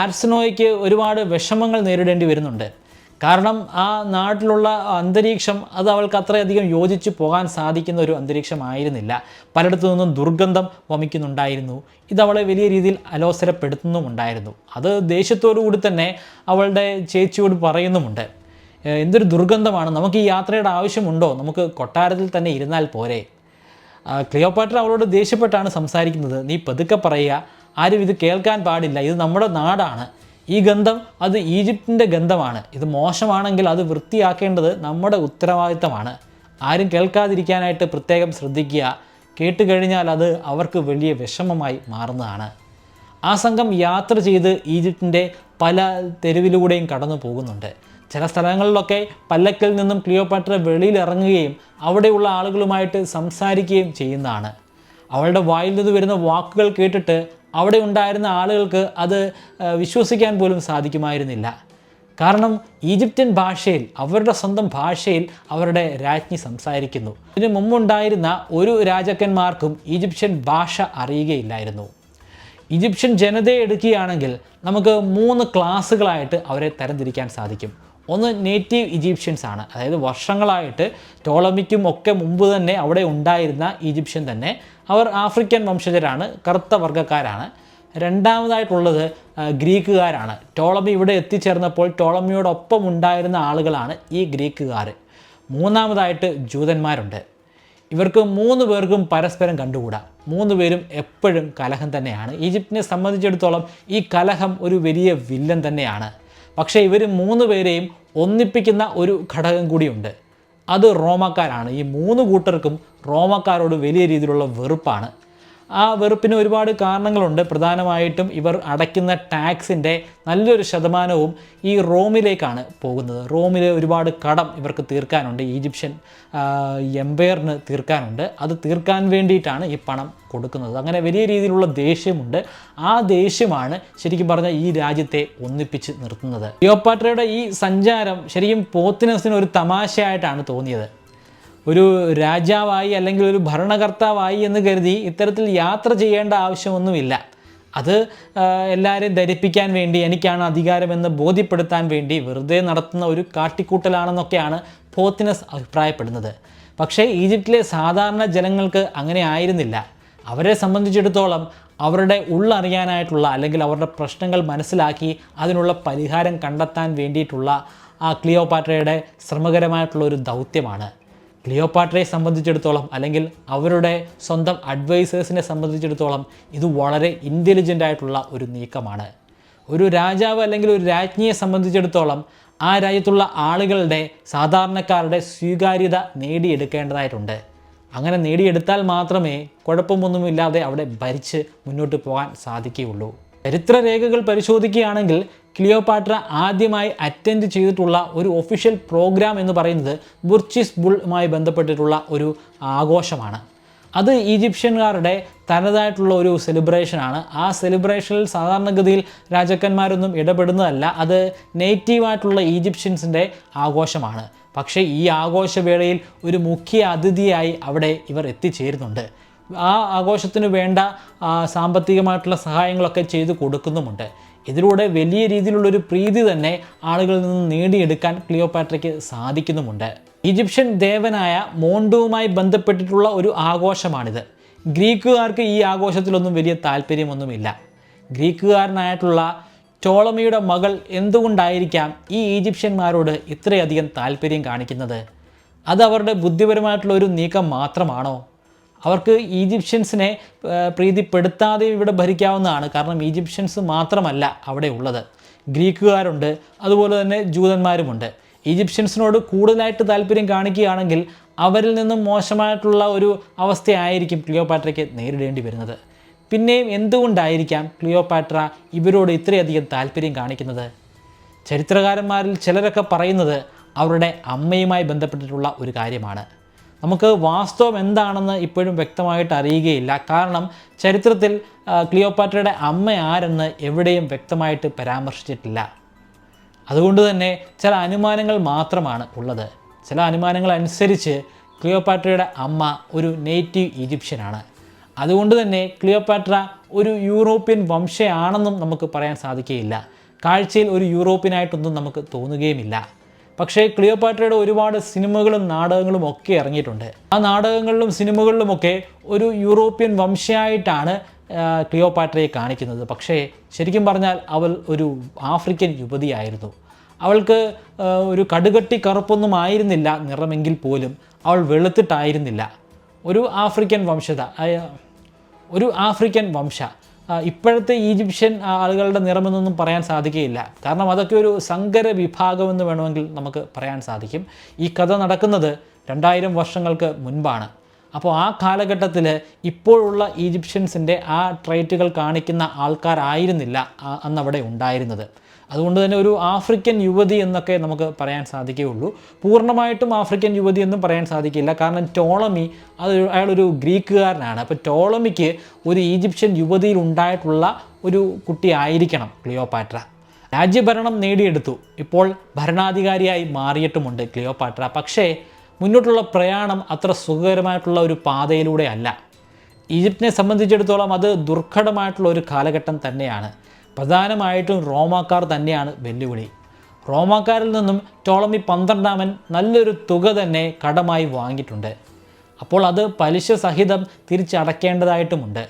Speaker 1: ആർസിനോയ്ക്ക് ഒരുപാട് വിഷമങ്ങൾ നേരിടേണ്ടി വരുന്നുണ്ട്. കാരണം ആ നാട്ടിലുള്ള അന്തരീക്ഷം അത് അവൾക്ക് അത്രയധികം യോജിച്ച് പോകാൻ സാധിക്കുന്ന ഒരു അന്തരീക്ഷമായിരുന്നില്ല. പലയിടത്തു നിന്നും ദുർഗന്ധം വമിക്കുന്നുണ്ടായിരുന്നു. ഇതവളെ വലിയ രീതിയിൽ അലോസരപ്പെടുത്തുന്നുമുണ്ടായിരുന്നു. അത് ദേഷ്യത്തോടു കൂടി തന്നെ അവളുടെ ചേച്ചിയോട് പറയുന്നുമുണ്ട്, എന്തൊരു ദുർഗന്ധമാണ്, നമുക്ക് ഈ യാത്രയുടെ ആവശ്യമുണ്ടോ, നമുക്ക് കൊട്ടാരത്തിൽ തന്നെ ഇരുന്നാൽ പോരെ. ക്ലിയോപാട്ര അവളോട് ദേഷ്യപ്പെട്ടാണ് സംസാരിക്കുന്നത്. നീ പതുക്കെ പറയുക, ആരും ഇത് കേൾക്കാൻ പാടില്ല, ഇത് നമ്മുടെ നാടാണ്. ഈ ഗന്ധം അത് ഈജിപ്തിൻ്റെ ഗന്ധമാണ്. ഇത് മോശമാണെങ്കിൽ അത് വൃത്തിയാക്കേണ്ടത് നമ്മുടെ ഉത്തരവാദിത്തമാണ്. ആരും കേൾക്കാതിരിക്കാനായിട്ട് പ്രത്യേകം ശ്രദ്ധിക്കുക. കേട്ടുകഴിഞ്ഞാൽ അത് അവർക്ക് വലിയ വിഷമമായി മാറുന്നതാണ്. ആ സംഘം യാത്ര ചെയ്ത് ഈജിപ്തിൻ്റെ പല തെരുവിലൂടെയും കടന്നു പോകുന്നുണ്ട്. ചില സ്ഥലങ്ങളിലൊക്കെ പല്ലക്കിൽ നിന്നും ക്ലിയോപാട്ര വെളിയിലിറങ്ങുകയും അവിടെയുള്ള ആളുകളുമായിട്ട് സംസാരിക്കുകയും ചെയ്യുന്നതാണ്. അവളുടെ വായിൽ നിന്ന് വരുന്ന വാക്കുകൾ കേട്ടിട്ട് അവിടെ ഉണ്ടായിരുന്ന ആളുകൾക്ക് അത് വിശ്വസിക്കാൻ പോലും സാധിക്കുമായിരുന്നില്ല. കാരണം ഈജിപ്ഷ്യൻ ഭാഷയിൽ, അവരുടെ സ്വന്തം ഭാഷയിൽ അവരുടെ രാജ്ഞി സംസാരിക്കുന്നു. ഇതിനു മുമ്പുണ്ടായിരുന്ന ഒരു രാജാക്കന്മാർക്കും ഈജിപ്ഷ്യൻ ഭാഷ അറിയുകയില്ലായിരുന്നു. ഈജിപ്ഷ്യൻ ജനതയെ എടുക്കുകയാണെങ്കിൽ നമുക്ക് 3 ക്ലാസ്സുകളായിട്ട് അവരെ തരംതിരിക്കാൻ സാധിക്കും. ഒന്ന് നേറ്റീവ് ഈജിപ്ഷ്യൻസ് ആണ്, അതായത് വർഷങ്ങളായിട്ട് ടോളമിക്കും ഒക്കെ മുമ്പ് തന്നെ അവിടെ ഉണ്ടായിരുന്ന ഈജിപ്ഷ്യൻ തന്നെ. അവർ ആഫ്രിക്കൻ വംശജരാണ്, കറുത്ത വർഗ്ഗക്കാരാണ്. രണ്ടാമതായിട്ടുള്ളത് ഗ്രീക്കുകാരാണ്. ടോളമി ഇവിടെ എത്തിച്ചേർന്നപ്പോൾ ടോളമിയോടൊപ്പം ഉണ്ടായിരുന്ന ആളുകളാണ് ഈ ഗ്രീക്കുകാർ. മൂന്നാമതായിട്ട് ജൂതന്മാരുണ്ട്. ഇവർക്ക് 3 പേർക്കും പരസ്പരം കണ്ടുകൂടാ. 3 പേരും എപ്പോഴും കലഹം തന്നെയാണ്. ഈജിപ്തിനെ സംബന്ധിച്ചിടത്തോളം ഈ കലഹം ഒരു വലിയ വില്ലൻ തന്നെയാണ്. പക്ഷേ ഇവർ 3 പേരെയും ഒന്നിപ്പിക്കുന്ന ഒരു ഘടകം കൂടിയുണ്ട്, അത് റോമാക്കാരാണ്. ഈ 3 കൂട്ടർക്കും റോമാക്കാരോട് വലിയ രീതിയിലുള്ള വെറുപ്പാണ്. ആ വെറുപ്പിന് ഒരുപാട് കാരണങ്ങളുണ്ട്. പ്രധാനമായിട്ടും ഇവർ അടയ്ക്കുന്ന ടാക്സിൻ്റെ നല്ലൊരു ശതമാനവും ഈ റോമിലേക്കാണ് പോകുന്നത്. റോമിലെ ഒരുപാട് കടം ഇവർക്ക് തീർക്കാനുണ്ട്, ഈജിപ്ഷ്യൻ എംപയറിന് തീർക്കാനുണ്ട്. അത് തീർക്കാൻ വേണ്ടിയിട്ടാണ് ഈ പണം കൊടുക്കുന്നത്. അങ്ങനെ വലിയ രീതിയിലുള്ള ദേഷ്യമുണ്ട്. ആ ദേഷ്യമാണ് ശരിക്കും പറഞ്ഞാൽ ഈ രാജ്യത്തെ ഒന്നിപ്പിച്ച് നിർത്തുന്നത്. ക്ലിയോപാട്രയുടെ ഈ സഞ്ചാരം ശരിക്കും പോത്തിനസിന് ഒരു തമാശയായിട്ടാണ് തോന്നിയത്. ഒരു രാജാവായി അല്ലെങ്കിൽ ഒരു ഭരണകർത്താവായി എന്ന് കരുതി ഇത്തരത്തിൽ യാത്ര ചെയ്യേണ്ട ആവശ്യമൊന്നുമില്ല. അത് എല്ലാവരെയും ധരിപ്പിക്കാൻ വേണ്ടി, എനിക്കാണ് അധികാരമെന്ന് ബോധ്യപ്പെടുത്താൻ വേണ്ടി വെറുതെ നടത്തുന്ന ഒരു കാട്ടിക്കൂട്ടലാണെന്നൊക്കെയാണ് പോത്തിനസ് അഭിപ്രായപ്പെടുന്നത്. പക്ഷേ ഈജിപ്തിലെ സാധാരണ ജനങ്ങൾക്ക് അങ്ങനെ ആയിരുന്നില്ല. അവരെ സംബന്ധിച്ചിടത്തോളം അവരുടെ ഉള്ളറിയാനായിട്ടുള്ള അല്ലെങ്കിൽ അവരുടെ പ്രശ്നങ്ങൾ മനസ്സിലാക്കി അതിനുള്ള പരിഹാരം കണ്ടെത്താൻ വേണ്ടിയിട്ടുള്ള ആ ക്ലിയോപാട്രയുടെ ശ്രമകരമായിട്ടുള്ള ഒരു ദൗത്യമാണ്. ക്ലിയോപാട്രയെ സംബന്ധിച്ചിടത്തോളം അല്ലെങ്കിൽ അവരുടെ സ്വന്തം അഡ്വൈസേഴ്സിനെ സംബന്ധിച്ചിടത്തോളം ഇത് വളരെ ഇൻ്റലിജൻ്റ് ആയിട്ടുള്ള ഒരു നീക്കമാണ്. ഒരു രാജാവ് അല്ലെങ്കിൽ ഒരു രാജ്ഞിയെ സംബന്ധിച്ചിടത്തോളം ആ രാജ്യത്തുള്ള ആളുകളുടെ, സാധാരണക്കാരുടെ സ്വീകാര്യത നേടിയെടുക്കേണ്ടതായിട്ടുണ്ട്. അങ്ങനെ നേടിയെടുത്താൽ മാത്രമേ കുഴപ്പമൊന്നുമില്ലാതെ അവിടെ ഭരിച്ച് മുന്നോട്ട് പോകാൻ സാധിക്കുകയുള്ളൂ. ചരിത്രരേഖകൾ പരിശോധിക്കുകയാണെങ്കിൽ ക്ലിയോപാട്ര ആദ്യമായി അറ്റൻഡ് ചെയ്തിട്ടുള്ള ഒരു ഒഫീഷ്യൽ പ്രോഗ്രാം എന്ന് പറയുന്നത് ബുർച്ചിസ് ബുള്ളുമായി ബന്ധപ്പെട്ടിട്ടുള്ള ഒരു ആഘോഷമാണ്. അത് ഈജിപ്ഷ്യൻകാരുടെ തനതായിട്ടുള്ള ഒരു സെലിബ്രേഷനാണ്. ആ സെലിബ്രേഷനിൽ സാധാരണഗതിയിൽ രാജാക്കന്മാരൊന്നും ഇടപെടുന്നതല്ല. അത് നേറ്റീവായിട്ടുള്ള ഈജിപ്ഷ്യൻസിൻ്റെ ആഘോഷമാണ്. പക്ഷേ ഈ ആഘോഷവേളയിൽ ഒരു മുഖ്യ അതിഥിയായി അവിടെ ഇവർ എത്തിച്ചേരുന്നുണ്ട്. ആ ആഘോഷത്തിന് വേണ്ട സാമ്പത്തികമായിട്ടുള്ള സഹായങ്ങളൊക്കെ ചെയ്തു കൊടുക്കുന്നുമുണ്ട്. ഇതിലൂടെ വലിയ രീതിയിലുള്ളൊരു പ്രീതി തന്നെ ആളുകളിൽ നിന്ന് നേടിയെടുക്കാൻ ക്ലിയോപാട്രയ്ക്ക് സാധിക്കുന്നുമുണ്ട്. ഈജിപ്ഷ്യൻ ദേവനായ മോണ്ടുവുമായി ബന്ധപ്പെട്ടിട്ടുള്ള ഒരു ആഘോഷമാണിത്. ഗ്രീക്കുകാർക്ക് ഈ ആഘോഷത്തിലൊന്നും വലിയ താല്പര്യമൊന്നുമില്ല. ഗ്രീക്കുകാരനായിട്ടുള്ള ടോളമിയുടെ മകൾ എന്തുകൊണ്ടായിരിക്കാം ഈ ഈജിപ്ഷ്യന്മാരോട് ഇത്രയധികം താല്പര്യം കാണിക്കുന്നത്? അത് അവരുടെ ബുദ്ധിപരമായിട്ടുള്ള ഒരു നീക്കം മാത്രമാണോ? അവർക്ക് ഈജിപ്ഷ്യൻസിനെ പ്രീതിപ്പെടുത്താതെ ഇവിടെ ഭരിക്കാവുന്നതാണ്. കാരണം ഈജിപ്ഷ്യൻസ് മാത്രമല്ല അവിടെ ഉള്ളത്, ഗ്രീക്കുകാരുണ്ട്, അതുപോലെ തന്നെ ജൂതന്മാരുമുണ്ട്. ഈജിപ്ഷ്യൻസിനോട് കൂടുതലായിട്ട് താല്പര്യം കാണിക്കുകയാണെങ്കിൽ അവരിൽ നിന്നും മോശമായിട്ടുള്ള ഒരു അവസ്ഥയായിരിക്കും ക്ലിയോപാട്രയ്ക്ക് നേരിടേണ്ടി വരുന്നത്. പിന്നെയും എന്തുകൊണ്ടായിരിക്കാം ക്ലിയോപാട്ര ഇവരോട് ഇത്രയധികം താല്പര്യം കാണിക്കുന്നത്? ചരിത്രകാരന്മാരിൽ ചിലരൊക്കെ പറയുന്നത് അവരുടെ അമ്മയുമായി ബന്ധപ്പെട്ടിട്ടുള്ള ഒരു കാര്യമാണ്. നമുക്ക് വാസ്തവം എന്താണെന്ന് ഇപ്പോഴും വ്യക്തമായിട്ട് അറിയുകയില്ല. കാരണം ചരിത്രത്തിൽ ക്ലിയോപാട്രയുടെ അമ്മ ആരെന്ന് എവിടെയും വ്യക്തമായിട്ട് പരാമർശിച്ചിട്ടില്ല. അതുകൊണ്ട് തന്നെ ചില അനുമാനങ്ങൾ മാത്രമാണ് ഉള്ളത്. ചില അനുമാനങ്ങൾ അനുസരിച്ച് ക്ലിയോപാട്രയുടെ അമ്മ ഒരു നേറ്റീവ് ഈജിപ്ഷ്യനാണ്. അതുകൊണ്ട് തന്നെ ക്ലിയോപാട്ര ഒരു യൂറോപ്യൻ വംശയാണെന്നും നമുക്ക് പറയാൻ സാധിക്കുകയില്ല. കാഴ്ചയിൽ ഒരു യൂറോപ്യനായിട്ടൊന്നും നമുക്ക് തോന്നുകയുമില്ല. പക്ഷേ ക്ലിയോപാട്രയുടെ ഒരുപാട് സിനിമകളും നാടകങ്ങളും ഒക്കെ ഇറങ്ങിയിട്ടുണ്ട്. ആ നാടകങ്ങളിലും സിനിമകളിലുമൊക്കെ ഒരു യൂറോപ്യൻ വംശയായിട്ടാണ് ക്ലിയോപാട്രയെ കാണിക്കുന്നത്. പക്ഷേ ശരിക്കും പറഞ്ഞാൽ അവൾ ഒരു ആഫ്രിക്കൻ യുവതിയായിരുന്നു. അവൾക്ക് ഒരു കടുകട്ടി കറുപ്പൊന്നും ആയിരുന്നില്ല നിറമെങ്കിൽ പോലും അവൾ വെളുത്തിട്ടായിരുന്നില്ല. ഒരു ആഫ്രിക്കൻ വംശ. ഇപ്പോഴത്തെ ഈജിപ്ഷ്യൻ ആളുകളുടെ നിറമെന്നൊന്നും പറയാൻ സാധിക്കുകയില്ല. കാരണം അതൊക്കെ ഒരു സങ്കര വിഭാഗമെന്ന് വേണമെങ്കിൽ നമുക്ക് പറയാൻ സാധിക്കും. ഈ കഥ നടക്കുന്നത് 2000 വർഷങ്ങൾക്ക് മുൻപാണ്. അപ്പോൾ ആ കാലഘട്ടത്തിൽ ഇപ്പോഴുള്ള ഈജിപ്ഷ്യൻസിൻ്റെ ആ ട്രൈറ്റുകൾ കാണിക്കുന്ന ആൾക്കാരായിരുന്നില്ല അന്നവിടെ ഉണ്ടായിരുന്നത്. അതുകൊണ്ട് തന്നെ ഒരു ആഫ്രിക്കൻ യുവതി എന്നൊക്കെ നമുക്ക് പറയാൻ സാധിക്കുകയുള്ളൂ. പൂർണ്ണമായിട്ടും ആഫ്രിക്കൻ യുവതി എന്നും പറയാൻ സാധിക്കില്ല. കാരണം ടോളമി അയാളൊരു ഗ്രീക്കുകാരനാണ്. അപ്പോൾ ടോളമിക്ക് ഒരു ഈജിപ്ഷ്യൻ യുവതിയിൽ ഉണ്ടായിട്ടുള്ള ഒരു കുട്ടിയായിരിക്കണം ക്ലിയോപാട്ര. രാജ്യഭരണം നേടിയെടുത്തു, ഇപ്പോൾ ഭരണാധികാരിയായി മാറിയിട്ടുമുണ്ട് ക്ലിയോപാട്ര. പക്ഷേ മുന്നോട്ടുള്ള പ്രയാണം അത്ര സുഖകരമായിട്ടുള്ള ഒരു പാതയിലൂടെ അല്ല. ഈജിപ്തിനെ സംബന്ധിച്ചിടത്തോളം അത് ദുർഘടമായിട്ടുള്ള ഒരു കാലഘട്ടം തന്നെയാണ്. പ്രധാനമായിട്ടും റോമാക്കാർ തന്നെയാണ് വെല്ലുവിളി. റോമാക്കാരിൽ നിന്നും ടോളമി 12 നല്ലൊരു തുക തന്നെ കടമായി വാങ്ങിയിട്ടുണ്ട്. അപ്പോൾ അത് പലിശ സഹിതം തിരിച്ചടയ്ക്കേണ്ടതായിട്ടുമുണ്ട്.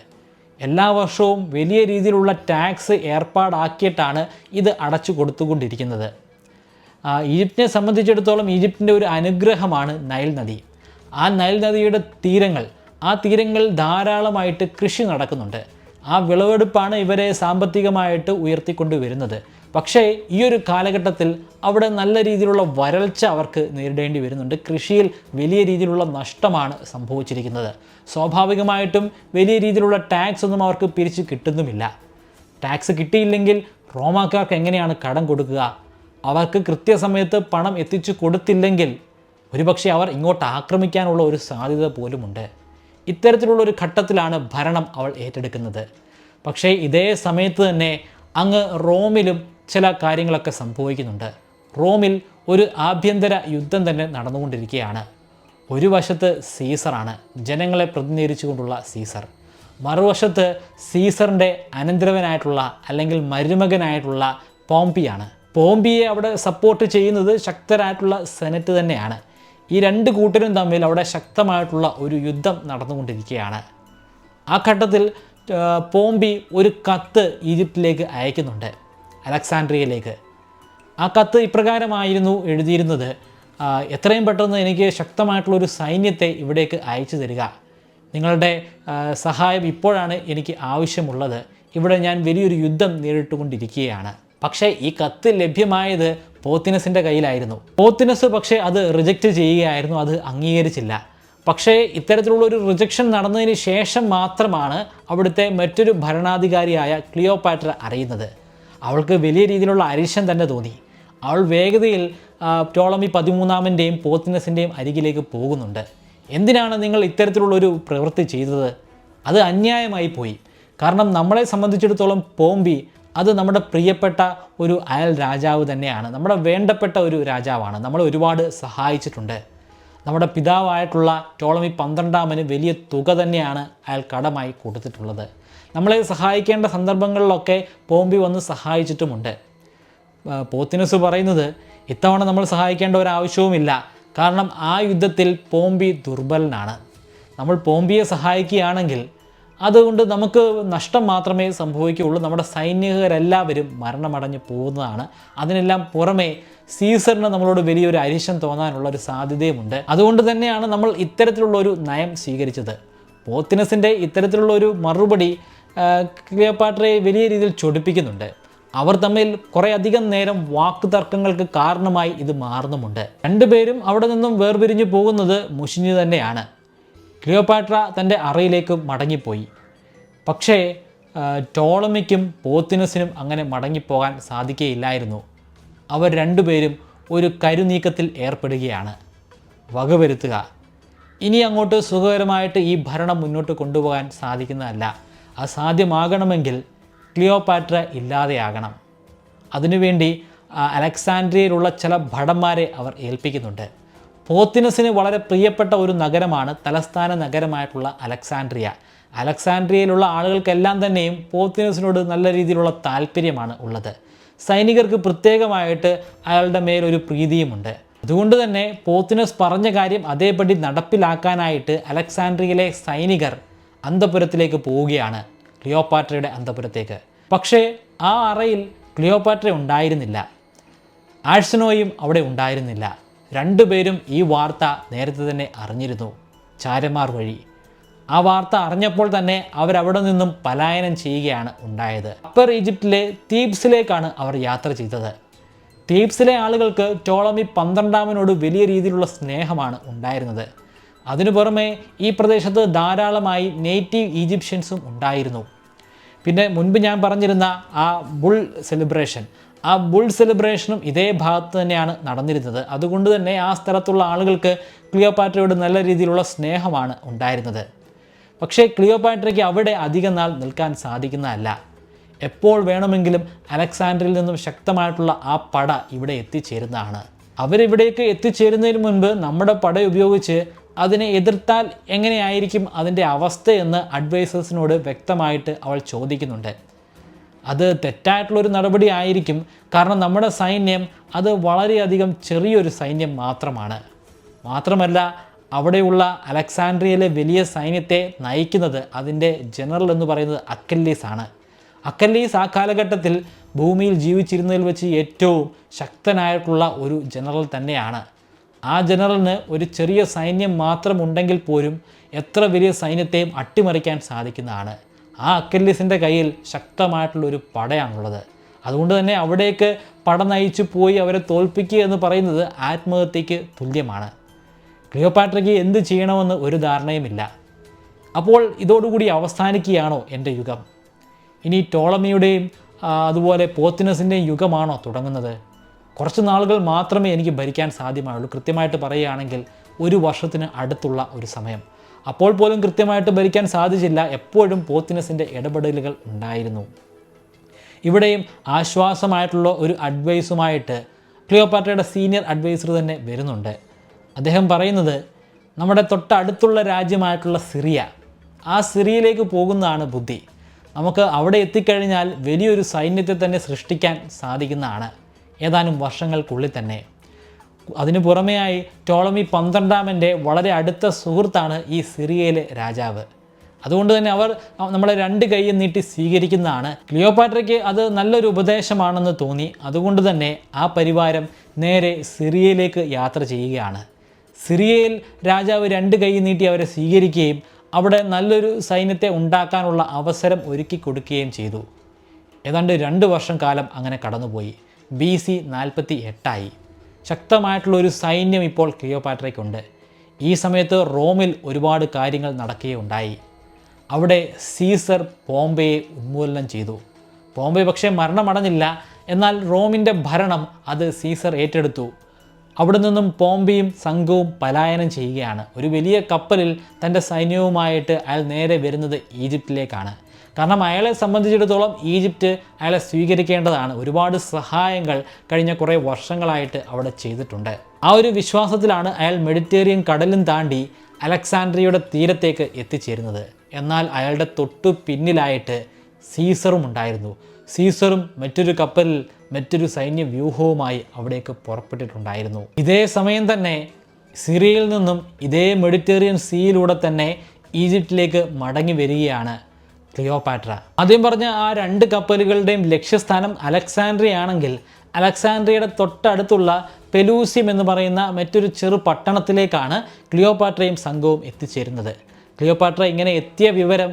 Speaker 1: എല്ലാ വർഷവും വലിയ രീതിയിലുള്ള ടാക്സ് ഏർപ്പാടാക്കിയിട്ടാണ് ഇത് അടച്ചു കൊടുത്തുകൊണ്ടിരിക്കുന്നത്. ഈജിപ്തിനെ സംബന്ധിച്ചിടത്തോളം ഈജിപ്തിൻ്റെ ഒരു അനുഗ്രഹമാണ് നൈൽ നദി. ആ നൈൽ നദിയുടെ തീരങ്ങൾ ധാരാളമായിട്ട് കൃഷി നടക്കുന്നുണ്ട്. ആ വിളവെടുപ്പാണ് ഇവരെ സാമ്പത്തികമായിട്ട് ഉയർത്തിക്കൊണ്ട് വരുന്നത്. പക്ഷേ ഈ ഒരു കാലഘട്ടത്തിൽ അവിടെ നല്ല രീതിയിലുള്ള വരൾച്ച അവർക്ക് നേരിടേണ്ടി വരുന്നുണ്ട്. കൃഷിയിൽ വലിയ രീതിയിലുള്ള നഷ്ടമാണ് സംഭവിച്ചിരിക്കുന്നത്. സ്വാഭാവികമായിട്ടും വലിയ രീതിയിലുള്ള ടാക്സ് ഒന്നും അവർക്ക് പിരിച്ച് കിട്ടുന്നുമില്ല. ടാക്സ് കിട്ടിയില്ലെങ്കിൽ റോമാക്കാർക്ക് എങ്ങനെയാണ് കടം കൊടുക്കുക? അവർക്ക് കൃത്യസമയത്ത് പണം എത്തിച്ചു കൊടുത്തില്ലെങ്കിൽ ഒരുപക്ഷെ അവർ ഇങ്ങോട്ട് ആക്രമിക്കാനുള്ള ഒരു സാധ്യത പോലുമുണ്ട്. ഇത്തരത്തിലുള്ളൊരു ഘട്ടത്തിലാണ് ഭരണം അവൾ ഏറ്റെടുക്കുന്നത്. പക്ഷേ ഇതേ സമയത്ത് തന്നെ അങ്ങ് റോമിലും ചില കാര്യങ്ങളൊക്കെ സംഭവിക്കുന്നുണ്ട്. റോമിൽ ഒരു ആഭ്യന്തര യുദ്ധം തന്നെ നടന്നുകൊണ്ടിരിക്കുകയാണ്. ഒരു വശത്ത് സീസറാണ്, ജനങ്ങളെ പ്രതിനിധീകരിച്ചുകൊണ്ടുള്ള സീസർ. മറുവശത്ത് സീസറിൻ്റെ അനന്തരവനായിട്ടുള്ള അല്ലെങ്കിൽ മരുമകനായിട്ടുള്ള പോംപിയാണ്. പോംപിയെ അവിടെ സപ്പോർട്ട് ചെയ്യുന്നത് ശക്തരായിട്ടുള്ള സെനറ്റ് തന്നെയാണ്. ഈ രണ്ട് കൂട്ടരും തമ്മിൽ അവിടെ ശക്തമായിട്ടുള്ള ഒരു യുദ്ധം നടന്നുകൊണ്ടിരിക്കുകയാണ്. ആ ഘട്ടത്തിൽ പോംപി ഒരു കത്ത് ഈജിപ്തിലേക്ക് അയക്കുന്നുണ്ട്, അലക്സാൻഡ്രിയയിലേക്ക്. ആ കത്ത് ഇപ്രകാരമായിരുന്നു എഴുതിയിരുന്നത്: എത്രയും പെട്ടെന്ന് എനിക്ക് ശക്തമായിട്ടുള്ളൊരു സൈന്യത്തെ ഇവിടേക്ക് അയച്ചു തരിക. നിങ്ങളുടെ സഹായം ഇപ്പോഴാണ് എനിക്ക് ആവശ്യമുള്ളത്. ഇവിടെ ഞാൻ വലിയൊരു യുദ്ധം നേരിട്ടുകൊണ്ടിരിക്കുകയാണ്. പക്ഷേ ഈ കത്ത് ലഭ്യമായത് പോത്തിനസിൻ്റെ കയ്യിലായിരുന്നു. പോത്തിനസ് പക്ഷേ അത് റിജക്റ്റ് ചെയ്യുകയായിരുന്നു, അത് അംഗീകരിച്ചില്ല. പക്ഷേ ഇത്തരത്തിലുള്ളൊരു റിജക്ഷൻ നടന്നതിന് ശേഷം മാത്രമാണ് അവിടുത്തെ മറ്റൊരു ഭരണാധികാരിയായ ക്ലിയോപാട്ര അറിയുന്നത്. അവൾക്ക് വലിയ രീതിയിലുള്ള അരിശം തന്നെ തോന്നി. അവൾ വേഗതയിൽ ടോളമി 13 പോത്തിനസിൻ്റെയും അരികിലേക്ക് പോകുന്നുണ്ട്. എന്തിനാണ് നിങ്ങൾ ഇത്തരത്തിലുള്ളൊരു പ്രവൃത്തി ചെയ്തത്? അത് അന്യായമായി പോയി. കാരണം നമ്മളെ സംബന്ധിച്ചിടത്തോളം പോംപി അത് നമ്മുടെ പ്രിയപ്പെട്ട ഒരു അയൽ രാജാവ് തന്നെയാണ്, നമ്മുടെ വേണ്ടപ്പെട്ട ഒരു രാജാവാണ്. നമ്മളെ ഒരുപാട് സഹായിച്ചിട്ടുണ്ട്. നമ്മുടെ പിതാവായിട്ടുള്ള ടോളമി 12 വലിയ തുക തന്നെയാണ് അയാൾ കടമായി കൊടുത്തിട്ടുള്ളത്. നമ്മളെ സഹായിക്കേണ്ട സന്ദർഭങ്ങളിലൊക്കെ പോംപി വന്ന് സഹായിച്ചിട്ടുമുണ്ട്. പോത്തിനസ് പറയുന്നത് ഇത്തവണ നമ്മൾ സഹായിക്കേണ്ട ഒരാവശ്യവുമില്ല, കാരണം ആ യുദ്ധത്തിൽ പോംപി ദുർബലനാണ്. നമ്മൾ പോംപിയെ സഹായിക്കുകയാണെങ്കിൽ അതുകൊണ്ട് നമുക്ക് നഷ്ടം മാത്രമേ സംഭവിക്കുകയുള്ളൂ, നമ്മുടെ സൈനികരെല്ലാവരും മരണമടഞ്ഞു പോകുന്നതാണ്. അതിനെല്ലാം പുറമെ സീസറിന് നമ്മളോട് വലിയൊരു അരിശം തോന്നാനുള്ള ഒരു സാധ്യതയുമുണ്ട്. അതുകൊണ്ട് തന്നെയാണ് നമ്മൾ ഇത്തരത്തിലുള്ള ഒരു നയം സ്വീകരിച്ചത്. പോത്തിനസിൻ്റെ ഇത്തരത്തിലുള്ള ഒരു മറുപടി ക്ലിയോപാട്രയെ വലിയ രീതിയിൽ ചൊടിപ്പിക്കുന്നുണ്ട്. അവർ തമ്മിൽ കുറേ അധികം നേരം വാക്കുതർക്കങ്ങൾക്ക് കാരണമായി ഇത് മാറുന്നുമുണ്ട്. രണ്ടുപേരും അവിടെ നിന്നും വേർപിരിഞ്ഞു പോകുന്നത് മുഷിഞ്ഞു തന്നെയാണ്. ക്ലിയോപാട്ര തൻ്റെ അറയിലേക്ക് മടങ്ങിപ്പോയി. പക്ഷേ ടോളമിക്കും പോത്തിനസിനും അങ്ങനെ മടങ്ങിപ്പോകാൻ സാധിക്കുകയില്ലായിരുന്നു. അവർ രണ്ടുപേരും ഒരു കരുനീക്കത്തിൽ ഏർപ്പെടുകയാണ്. വകവരുത്തുക, ഇനി അങ്ങോട്ട് സുഖകരമായിട്ട് ഈ ഭരണം മുന്നോട്ട് കൊണ്ടുപോകാൻ സാധിക്കുന്നതല്ല. അസാധ്യമാകണമെങ്കിൽ ക്ലിയോപാട്ര ഇല്ലാതെയാകണം. അതിനുവേണ്ടി അലക്സാൻഡ്രിയയിലുള്ള ചില ഭടന്മാരെ അവർ ഏൽപ്പിക്കുന്നുണ്ട്. പോത്തിനസിന് വളരെ പ്രിയപ്പെട്ട ഒരു നഗരമാണ് തലസ്ഥാന നഗരമായിട്ടുള്ള അലക്സാൻഡ്രിയ. അലക്സാൻഡ്രിയയിലുള്ള ആളുകൾക്കെല്ലാം തന്നെയും പോത്തിനസിനോട് നല്ല രീതിയിലുള്ള താല്പര്യമാണ് ഉള്ളത്. സൈനികർക്ക് പ്രത്യേകമായിട്ട് അയാളുടെ മേലൊരു പ്രീതിയുമുണ്ട്. അതുകൊണ്ട് തന്നെ പോത്തിനസ് പറഞ്ഞ കാര്യം അതേപടി നടപ്പിലാക്കാനായിട്ട് അലക്സാൻഡ്രിയയിലെ സൈനികർ അന്തഃപുരത്തിലേക്ക് പോവുകയാണ്, ക്ലിയോപാട്രയുടെ അന്തഃപുരത്തേക്ക്. പക്ഷേ ആ അറയിൽ ക്ലിയോപാട്ര ഉണ്ടായിരുന്നില്ല, ആഴ്സനോയും അവിടെ ഉണ്ടായിരുന്നില്ല. രണ്ടുപേരും ഈ വാർത്ത നേരത്തെ തന്നെ അറിഞ്ഞിരുന്നു, ചാരന്മാർ വഴി. ആ വാർത്ത അറിഞ്ഞപ്പോൾ തന്നെ അവരവിടെ നിന്നും പലായനം ചെയ്യുകയാണ് ഉണ്ടായത്. അപ്പർ ഈജിപ്തിലെ തീബ്സിലേക്കാണ് അവർ യാത്ര ചെയ്തത്. തീബ്സിലെ ആളുകൾക്ക് ടോളമി 12 വലിയ രീതിയിലുള്ള സ്നേഹമാണ് ഉണ്ടായിരുന്നത്. അതിനു പുറമെ ഈ പ്രദേശത്ത് ധാരാളമായി നേറ്റീവ് ഈജിപ്ഷ്യൻസും ഉണ്ടായിരുന്നു. പിന്നെ മുൻപ് ഞാൻ പറഞ്ഞിരുന്ന ആ ബുൾ സെലിബ്രേഷനും ഇതേ ഭാഗത്ത് തന്നെയാണ് നടന്നിരുന്നത്. അതുകൊണ്ട് തന്നെ ആ സ്ഥലത്തുള്ള ആളുകൾക്ക് ക്ലിയോപാട്രയോട് നല്ല രീതിയിലുള്ള സ്നേഹമാണ് ഉണ്ടായിരുന്നത്. പക്ഷേ ക്ലിയോപാട്രയ്ക്ക് അവിടെ അധികം നാൾ നിൽക്കാൻ സാധിക്കുന്നതല്ല. എപ്പോൾ വേണമെങ്കിലും അലക്സാൻഡ്രിയയിൽ നിന്നും ശക്തമായിട്ടുള്ള ആ പട ഇവിടെ എത്തിച്ചേരുന്നതാണ്. അവരിവിടേക്ക് എത്തിച്ചേരുന്നതിന് മുൻപ് നമ്മുടെ പട ഉപയോഗിച്ച് അതിനെ എതിർത്താൽ എങ്ങനെയായിരിക്കും അതിൻ്റെ അവസ്ഥയെന്ന് അഡ്വൈസേഴ്സിനോട് വ്യക്തമായിട്ട് അവൾ ചോദിക്കുന്നുണ്ട്. അത് തെറ്റായിട്ടുള്ളൊരു നടപടി ആയിരിക്കും. കാരണം നമ്മുടെ സൈന്യം അത് വളരെയധികം ചെറിയൊരു സൈന്യം മാത്രമല്ല അവിടെയുള്ള അലക്സാൻഡ്രിയയിലെ വലിയ സൈന്യത്തെ നയിക്കുന്നത് അതിൻ്റെ ജനറൽ എന്ന് പറയുന്നത് അക്കല്ലീസ് ആണ്. അക്കല്ലീസ് ആ കാലഘട്ടത്തിൽ ഭൂമിയിൽ ജീവിച്ചിരുന്നതിൽ വെച്ച് ഏറ്റവും ശക്തനായിട്ടുള്ള ഒരു ജനറൽ തന്നെയാണ്. ആ ജനറലിന് ഒരു ചെറിയ സൈന്യം മാത്രമുണ്ടെങ്കിൽ പോലും എത്ര വലിയ സൈന്യത്തെയും അട്ടിമറിക്കാൻ സാധിക്കുന്നതാണ്. ആ അക്കല്ലീസിൻ്റെ കയ്യിൽ ശക്തമായിട്ടുള്ളൊരു പടയാണുള്ളത്. അതുകൊണ്ട് തന്നെ അവിടേക്ക് പട നയിച്ചു പോയി അവരെ തോൽപ്പിക്കുക എന്ന് പറയുന്നത് ആത്മഹത്യയ്ക്ക് തുല്യമാണ്. ക്ലിയോപാട്രയ്ക്ക് എന്ത് ചെയ്യണമെന്ന് ഒരു ധാരണയുമില്ല. അപ്പോൾ ഇതോടുകൂടി അവസാനിക്കുകയാണോ എൻ്റെ യുഗം? ഇനി ടോളമിയുടെയും അതുപോലെ പോത്തിനസിൻ്റെയും യുഗമാണോ തുടങ്ങുന്നത്? കുറച്ച് നാളുകൾ മാത്രമേ എനിക്ക് ഭരിക്കാൻ സാധ്യമായുള്ളൂ. കൃത്യമായിട്ട് പറയുകയാണെങ്കിൽ 1 വർഷത്തിന് അടുത്തുള്ള ഒരു സമയം. അപ്പോൾ പോലും കൃത്യമായിട്ട് ഭരിക്കാൻ സാധിച്ചില്ല. എപ്പോഴും പോത്തിനസിൻ്റെ ഇടപെടലുകൾ ഉണ്ടായിരുന്നു. ഇവിടെയും ആശ്വാസമായിട്ടുള്ള ഒരു അഡ്വൈസുമായിട്ട് ക്ലിയോപാട്രയുടെ സീനിയർ അഡ്വൈസർ തന്നെ വരുന്നുണ്ട്. അദ്ദേഹം പറയുന്നത് നമ്മുടെ തൊട്ടടുത്തുള്ള രാജ്യമായിട്ടുള്ള സിറിയ, ആ സിറിയയിലേക്ക് പോകുന്നതാണ് ബുദ്ധി. നമുക്ക് അവിടെ എത്തിക്കഴിഞ്ഞാൽ വലിയൊരു സൈന്യത്തെ തന്നെ സൃഷ്ടിക്കാൻ സാധിക്കുന്നതാണ് ഏതാനും വർഷങ്ങൾക്കുള്ളിൽ തന്നെ. അതിനു പുറമെയായി ടോളമി 12 വളരെ അടുത്ത സുഹൃത്താണ് ഈ സിറിയയിലെ രാജാവ്. അതുകൊണ്ട് തന്നെ അവർ നമ്മളെ 2 കൈയും നീട്ടി സ്വീകരിക്കുന്നതാണ്. ക്ലിയോപാട്രയ്ക്ക് അത് നല്ലൊരു ഉപദേശമാണെന്ന് തോന്നി. അതുകൊണ്ട് തന്നെ ആ പരിവാരം നേരെ സിറിയയിലേക്ക് യാത്ര ചെയ്യുകയാണ്. സിറിയയിൽ രാജാവ് 2 കൈ നീട്ടി അവരെ സ്വീകരിക്കുകയും അവിടെ നല്ലൊരു സൈന്യത്തെ ഉണ്ടാക്കാനുള്ള അവസരം ഒരുക്കി കൊടുക്കുകയും ചെയ്തു. ഏതാണ്ട് 2 വർഷം കാലം അങ്ങനെ കടന്നുപോയി. BC 48 ശക്തമായിട്ടുള്ളൊരു സൈന്യം ഇപ്പോൾ ക്ലിയോപാട്രയ്ക്കുണ്ട്. ഈ സമയത്ത് റോമിൽ ഒരുപാട് കാര്യങ്ങൾ നടക്കുകയുണ്ടായി. അവിടെ സീസർ പോംപെയെ ഉന്മൂലനം ചെയ്തു. പോംപെ പക്ഷേ മരണമടഞ്ഞില്ല. എന്നാൽ റോമിൻ്റെ ഭരണം അത് സീസർ ഏറ്റെടുത്തു. അവിടെ നിന്നും പോംപെയും സംഘവും പലായനം ചെയ്യുകയാണ്. ഒരു വലിയ കപ്പലിൽ തൻ്റെ സൈന്യവുമായിട്ട് അയാൾ നേരെ വരുന്നത് ഈജിപ്തിലേക്കാണ്. കാരണം അയാളെ സംബന്ധിച്ചിടത്തോളം ഈജിപ്റ്റ് അയാളെ സ്വീകരിക്കേണ്ടതാണ്. ഒരുപാട് സഹായങ്ങൾ കഴിഞ്ഞ കുറേ വർഷങ്ങളായിട്ട് അവിടെ ചെയ്തിട്ടുണ്ട്. ആ ഒരു വിശ്വാസത്തിലാണ് അയാൾ മെഡിറ്ററേനിയൻ കടലും താണ്ടി അലക്സാൻഡ്രിയയുടെ തീരത്തേക്ക് എത്തിച്ചേരുന്നത്. എന്നാൽ അയാളുടെ തൊട്ടു പിന്നിലായിട്ട് സീസറും ഉണ്ടായിരുന്നു. സീസറും മറ്റൊരു കപ്പലിൽ മറ്റൊരു സൈന്യ വ്യൂഹവുമായി അവിടേക്ക് പുറപ്പെട്ടിട്ടുണ്ടായിരുന്നു. ഇതേ സമയം തന്നെ സിറിയയിൽ നിന്നും ഇതേ മെഡിറ്ററേനിയൻ സീയിലൂടെ തന്നെ ഈജിപ്തിലേക്ക് മടങ്ങി വരികയാണ് ക്ലിയോപാട്ര. ആദ്യം പറഞ്ഞ ആ 2 കപ്പലുകളുടെയും ലക്ഷ്യസ്ഥാനം അലക്സാൻഡ്രിയ ആണെങ്കിൽ അലക്സാൻഡ്രിയയുടെ തൊട്ടടുത്തുള്ള പെലൂസിയം എന്ന് പറയുന്ന മറ്റൊരു ചെറു പട്ടണത്തിലേക്കാണ് ക്ലിയോപാട്രയും സംഘവും എത്തിച്ചേരുന്നത്. ക്ലിയോപാട്ര ഇങ്ങനെ എത്തിയ വിവരം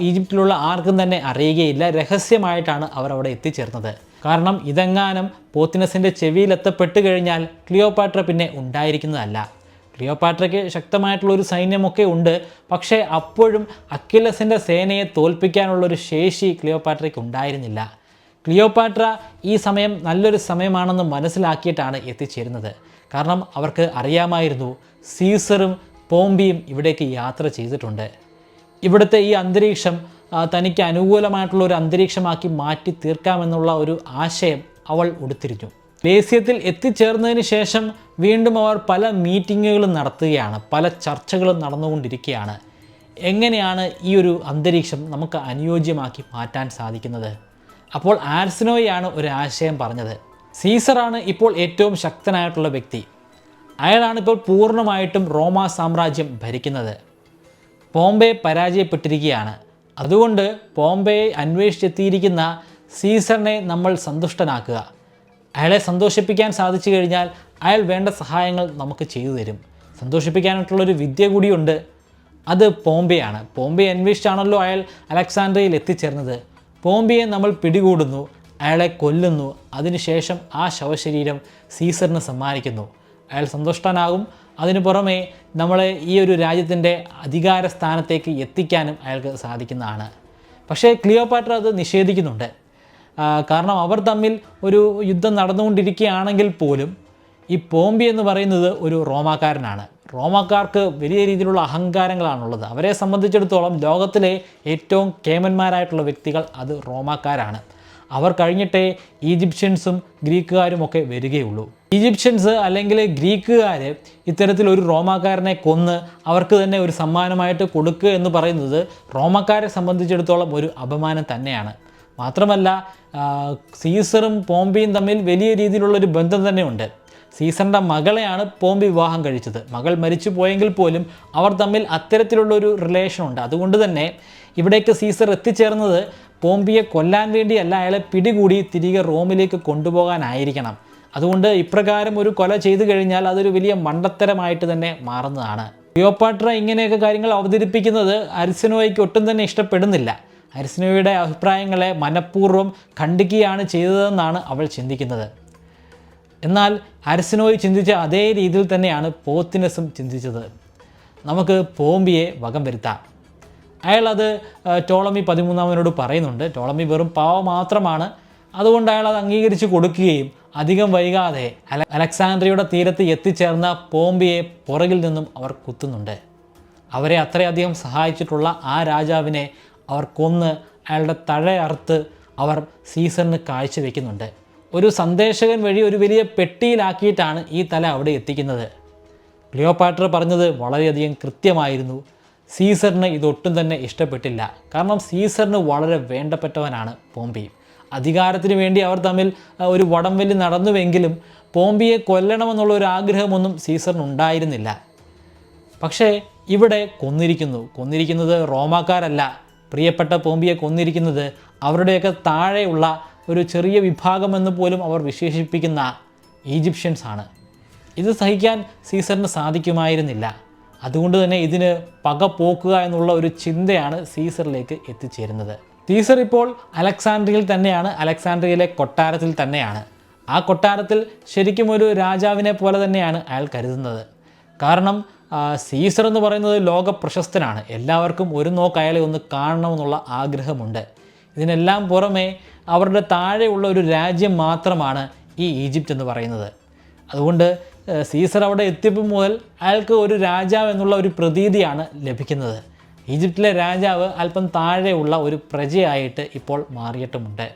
Speaker 1: ഈജിപ്തിലുള്ള ആർക്കും തന്നെ അറിയുകയില്ല. രഹസ്യമായിട്ടാണ് അവർ അവിടെ എത്തിച്ചേർന്നത്. കാരണം ഇതെങ്ങാനും പോത്തിനസിൻ്റെ ചെവിയിലെത്തപ്പെട്ട് കഴിഞ്ഞാൽ ക്ലിയോപാട്ര പിന്നെ ഉണ്ടായിരിക്കുന്നതല്ല. ക്ലിയോപാട്രയ്ക്ക് ശക്തമായിട്ടുള്ളൊരു സൈന്യമൊക്കെ ഉണ്ട്. പക്ഷേ അപ്പോഴും അക്കിലസിൻ്റെ സേനയെ തോൽപ്പിക്കാനുള്ളൊരു ശേഷി ക്ലിയോപാട്രയ്ക്ക് ഉണ്ടായിരുന്നില്ല. ക്ലിയോപാട്ര ഈ സമയം നല്ലൊരു സമയമാണെന്ന് മനസ്സിലാക്കിയിട്ടാണ് എത്തിച്ചേരുന്നത്. കാരണം അവർക്ക് അറിയാമായിരുന്നു സീസറും പോംബിയും ഇവിടേക്ക് യാത്ര ചെയ്തിട്ടുണ്ട്. ഇവിടുത്തെ ഈ അന്തരീക്ഷം തനിക്ക് അനുകൂലമായിട്ടുള്ള ഒരു അന്തരീക്ഷമാക്കി മാറ്റി തീർക്കാമെന്നുള്ള ഒരു ആശയം അവൾ ഉടുത്തിരിഞ്ഞു. ലേസ്യത്തിൽ എത്തിച്ചേർന്നതിന് ശേഷം വീണ്ടും അവർ പല മീറ്റിങ്ങുകളും നടത്തുകയാണ്, പല ചർച്ചകളും നടന്നുകൊണ്ടിരിക്കുകയാണ്. എങ്ങനെയാണ് ഈ ഒരു അന്തരീക്ഷം നമുക്ക് അനുയോജ്യമാക്കി മാറ്റാൻ സാധിക്കുന്നത്? അപ്പോൾ ആർസിനോയാണ് ഒരു ആശയം പറഞ്ഞത്. സീസറാണ് ഇപ്പോൾ ഏറ്റവും ശക്തനായിട്ടുള്ള വ്യക്തി. അയാളാണ് ഇപ്പോൾ പൂർണ്ണമായിട്ടും റോമ സാമ്രാജ്യം ഭരിക്കുന്നത്. പോംബെ പരാജയപ്പെട്ടിരിക്കുകയാണ്. അതുകൊണ്ട് പോംബെയെ അന്വേഷിച്ചെത്തിയിരിക്കുന്ന സീസറിനെ നമ്മൾ സന്തുഷ്ടനാക്കുക. അയാളെ സന്തോഷിപ്പിക്കാൻ സാധിച്ചു കഴിഞ്ഞാൽ അയാൾ വേണ്ട സഹായങ്ങൾ നമുക്ക് ചെയ്തു തരും. സന്തോഷിപ്പിക്കാനായിട്ടുള്ളൊരു വിദ്യ കൂടിയുണ്ട്, അത് പോംബെയാണ്. പോംബെ അന്വേഷിച്ചാണല്ലോ അയാൾ അലക്സാൻഡ്രിയയിൽ എത്തിച്ചേർന്നത്. പോംബെയെ നമ്മൾ പിടികൂടുന്നു, അയാളെ കൊല്ലുന്നു, അതിനുശേഷം ആ ശവശരീരം സീസറിന് സമ്മാനിക്കുന്നു. അയാൾ സന്തുഷ്ടനാകും. അതിനു പുറമെ നമ്മളെ ഈ ഒരു രാജ്യത്തിൻ്റെ അധികാര സ്ഥാനത്തേക്ക് എത്തിക്കാനും അയാൾക്ക് സാധിക്കുന്നതാണ്. പക്ഷേ ക്ലിയോപാട്ര അത് നിഷേധിക്കുന്നുണ്ട്. കാരണം അവർ തമ്മിൽ ഒരു യുദ്ധം നടന്നുകൊണ്ടിരിക്കുകയാണെങ്കിൽ പോലും ഈ പോംബി എന്ന് പറയുന്നത് ഒരു റോമാക്കാരനാണ്. റോമാക്കാർക്ക് വലിയ രീതിയിലുള്ള അഹങ്കാരങ്ങളാണുള്ളത്. അവരെ സംബന്ധിച്ചിടത്തോളം ലോകത്തിലെ ഏറ്റവും കേമന്മാരായിട്ടുള്ള വ്യക്തികൾ അത് റോമാക്കാരാണ്. അവർ കഴിഞ്ഞിട്ടേ ഈജിപ്ഷ്യൻസും ഗ്രീക്കുകാരും ഒക്കെ വരികയുള്ളൂ. ഈജിപ്ഷ്യൻസ് അല്ലെങ്കിൽ ഗ്രീക്കുകാർ ഇത്തരത്തിലൊരു റോമാക്കാരനെ കൊന്ന് അവർക്ക് തന്നെ ഒരു സമ്മാനമായിട്ട് കൊടുക്കുക എന്ന് പറയുന്നത് റോമാക്കാരെ സംബന്ധിച്ചിടത്തോളം ഒരു അപമാനം തന്നെയാണ്. മാത്രമല്ല സീസറും പോംബിയും തമ്മിൽ വലിയ രീതിയിലുള്ളൊരു ബന്ധം തന്നെയുണ്ട്. സീസറിൻ്റെ മകളെയാണ് പോംബി വിവാഹം കഴിച്ചത്. മകൾ മരിച്ചു പോയെങ്കിൽ പോലും അവർ തമ്മിൽ അത്തരത്തിലുള്ളൊരു റിലേഷനുണ്ട്. അതുകൊണ്ട് തന്നെ ഇവിടേക്ക് സീസർ എത്തിച്ചേർന്നത് പോംബിയെ കൊല്ലാൻ വേണ്ടിയല്ല, അയാളെ പിടികൂടി തിരികെ റോമിലേക്ക് കൊണ്ടുപോകാനായിരിക്കണം. അതുകൊണ്ട് ഇപ്രകാരം ഒരു കൊല ചെയ്തു കഴിഞ്ഞാൽ അതൊരു വലിയ മണ്ടത്തരമായിട്ട് തന്നെ മാറുന്നതാണ്. ക്ലിയോപാട്ര ഇങ്ങനെയൊക്കെ കാര്യങ്ങൾ അവതരിപ്പിക്കുന്നത് അരിസ്റ്റോയ്ക്ക് ഒട്ടും തന്നെ ഇഷ്ടപ്പെടുന്നില്ല. അരിസ്റ്റോയുടെ അഭിപ്രായങ്ങളെ മനഃപൂർവ്വം ഖണ്ഡിക്കുകയാണ് ചെയ്തതെന്നാണ് അവൾ ചിന്തിക്കുന്നത്. എന്നാൽ അരിസ്റ്റോയ് ചിന്തിച്ച അതേ രീതിയിൽ തന്നെയാണ് പോത്തിനസും ചിന്തിച്ചത്. നമുക്ക് പോംബിയെ വകം വരുത്താം. അയാളത് ടോളമി 13 പറയുന്നുണ്ട്. ടോളമി വെറും പാവം മാത്രമാണ്. അതുകൊണ്ട് അയാൾ അത് അംഗീകരിച്ച് കൊടുക്കുകയും അധികം വൈകാതെ അലക്സാൻഡ്രിയയുടെ തീരത്ത് എത്തിച്ചേർന്ന പോംബിയെ പുറകിൽ നിന്നും അവർ കുത്തുന്നുണ്ട്. അവരെ അത്രയധികം സഹായിച്ചിട്ടുള്ള ആ രാജാവിനെ അവർ കൊന്ന് അയാളുടെ തഴയറുത്ത് അവർ സീസറിന് കാഴ്ചവെക്കുന്നുണ്ട്. ഒരു സന്ദേശകൻ വഴി ഒരു വലിയ പെട്ടിയിലാക്കിയിട്ടാണ് ഈ തല അവിടെ എത്തിക്കുന്നത്. ക്ലിയോപാട്ര പറഞ്ഞത് വളരെയധികം കൃത്യമായിരുന്നു. സീസറിന് ഇതൊട്ടും തന്നെ ഇഷ്ടപ്പെട്ടില്ല. കാരണം സീസറിന് വളരെ വേണ്ടപ്പെട്ടവനാണ് പോംബി. അധികാരത്തിന് വേണ്ടി അവർ തമ്മിൽ ഒരു വടംവലി നടന്നുവെങ്കിലും പോംബിയെ കൊല്ലണമെന്നുള്ള ഒരു ആഗ്രഹമൊന്നും സീസറിനുണ്ടായിരുന്നില്ല. പക്ഷേ ഇവിടെ കൊന്നിരിക്കുന്നത് റോമാക്കാരല്ല. പ്രിയപ്പെട്ട പോംബിയെ കൊന്നിരിക്കുന്നത് അവരുടെയൊക്കെ താഴെയുള്ള ഒരു ചെറിയ വിഭാഗമെന്ന് പോലും അവർ വിശേഷിപ്പിക്കുന്ന ഈജിപ്ഷ്യൻസ് ആണ്. ഇത് സഹിക്കാൻ സീസറിന് സാധിക്കുമായിരുന്നില്ല. അതുകൊണ്ട് തന്നെ ഇതിന് പക പോക്കുക എന്നുള്ള ഒരു ചിന്തയാണ് സീസറിലേക്ക് എത്തിച്ചേരുന്നത്. സീസർ ഇപ്പോൾ അലക്സാൻഡ്രിയയിൽ തന്നെയാണ്, അലക്സാൻഡ്രിയയിലെ കൊട്ടാരത്തിൽ തന്നെയാണ്. ആ കൊട്ടാരത്തിൽ ശരിക്കും ഒരു രാജാവിനെ പോലെ തന്നെയാണ് അയാൾ കരുതുന്നത്. കാരണം സീസർ എന്ന് പറയുന്നത് ലോക പ്രശസ്തനാണ്. എല്ലാവർക്കും ഒരു നോക്ക് അയാളെ ഒന്ന് കാണണമെന്നുള്ള ആഗ്രഹമുണ്ട്. ഇതിനെല്ലാം പുറമെ അവരുടെ താഴെയുള്ള ഒരു രാജ്യം മാത്രമാണ് ഈ ഈജിപ്റ്റ് എന്ന് പറയുന്നത്. അതുകൊണ്ട് സീസർ അവിടെ എത്തിയപ്പോൾ മുതൽ അയാൾക്ക് ഒരു രാജാവ് എന്നുള്ള ഒരു പ്രതീതിയാണ് ലഭിക്കുന്നത്. ഈജിപ്തിലെ രാജാവ് അല്പം താഴെയുള്ള ഒരു പ്രജയായിട്ട് ഇപ്പോൾ മാറിയിട്ടുമുണ്ട്.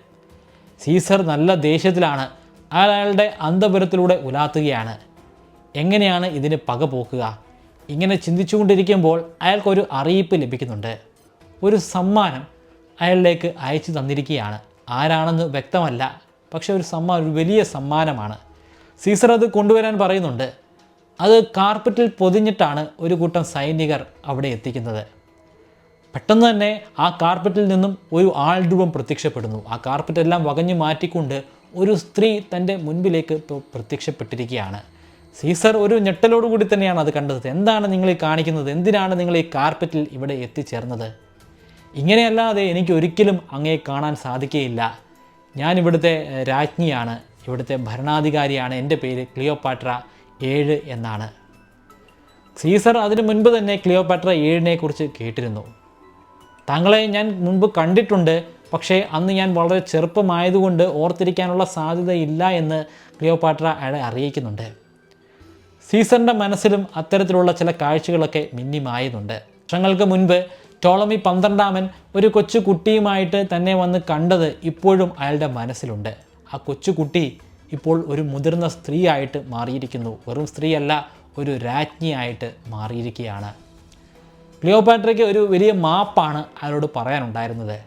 Speaker 1: സീസർ നല്ല ദേഷ്യത്തിലാണ്. അയാളുടെ അന്തപുരത്തിലൂടെ ഉലാത്തുകയാണ്. എങ്ങനെയാണ് ഇതിന് പക പോക്കുക? ഇങ്ങനെ ചിന്തിച്ചുകൊണ്ടിരിക്കുമ്പോൾ അയാൾക്കൊരു അറിയിപ്പ് ലഭിക്കുന്നുണ്ട്. ഒരു സമ്മാനം അയാളിലേക്ക് അയച്ചു തന്നിരിക്കുകയാണ്. ആരാണെന്ന് വ്യക്തമല്ല, പക്ഷേ ഒരു വലിയ സമ്മാനമാണ്. സീസർ അത് കൊണ്ടുവരാൻ പറയുന്നുണ്ട്. അത് കാർപ്പറ്റിൽ പൊതിഞ്ഞിട്ടാണ് ഒരു കൂട്ടം സൈനികർ അവിടെ എത്തിക്കുന്നത്. പെട്ടെന്ന് തന്നെ ആ കാർപ്പറ്റിൽ നിന്നും ഒരു ആൾരൂപം പ്രത്യക്ഷപ്പെടുന്നു. ആ കാർപ്പറ്റെല്ലാം വകഞ്ഞു മാറ്റിക്കൊണ്ട് ഒരു സ്ത്രീ തൻ്റെ മുൻപിലേക്ക് പ്രത്യക്ഷപ്പെട്ടിരിക്കുകയാണ്. സീസർ ഒരു ഞെട്ടലോടുകൂടി തന്നെയാണ് അത് കണ്ടത്. എന്താണ് നിങ്ങൾ ഈ കാണിക്കുന്നത്? എന്തിനാണ് നിങ്ങൾ ഈ കാർപ്പറ്റിൽ ഇവിടെ എത്തിച്ചേർന്നത്? ഇങ്ങനെയല്ലാതെ എനിക്ക് ഒരിക്കലും അങ്ങയെ കാണാൻ സാധിക്കുകയില്ല. ഞാൻ ഇവിടുത്തെ രാജ്ഞിയാണ്, ഇവിടുത്തെ ഭരണാധികാരിയാണ്. എൻ്റെ പേര് ക്ലിയോപാട്ര 7 എന്നാണ്. സീസർ അതിനു മുൻപ് തന്നെ ക്ലിയോപാട്ര 7നെ കുറിച്ച് കേട്ടിരുന്നു. താങ്കളെ ഞാൻ മുൻപ് കണ്ടിട്ടുണ്ട്, പക്ഷേ അന്ന് ഞാൻ വളരെ ചെറുപ്പമായതുകൊണ്ട് ഓർത്തിരിക്കാനുള്ള സാധ്യതയില്ല എന്ന് ക്ലിയോപാട്ര അയാളെ അറിയിക്കുന്നുണ്ട്. സീസറിൻ്റെ മനസ്സിലും അത്തരത്തിലുള്ള ചില കാഴ്ചകളൊക്കെ മിന്നിമായുന്നുണ്ട്. വർഷങ്ങൾക്ക് മുൻപ് ടോളമി 12 ഒരു കൊച്ചു കുട്ടിയുമായിട്ട് തന്നെ വന്ന് കണ്ടത് ഇപ്പോഴും അയാളുടെ മനസ്സിലുണ്ട്. ആ കൊച്ചുകുട്ടി ഇപ്പോൾ ഒരു മുതിർന്ന സ്ത്രീയായിട്ട് മാറിയിരിക്കുന്നു. വെറും സ്ത്രീയല്ല, ഒരു രാജ്ഞിയായിട്ട് മാറിയിരിക്കുകയാണ്. ക്ലിയോപാട്രയ്ക്ക് ഒരു വലിയ മാപ്പാണ് അയാളോട് പറയാനുണ്ടായിരുന്നത്.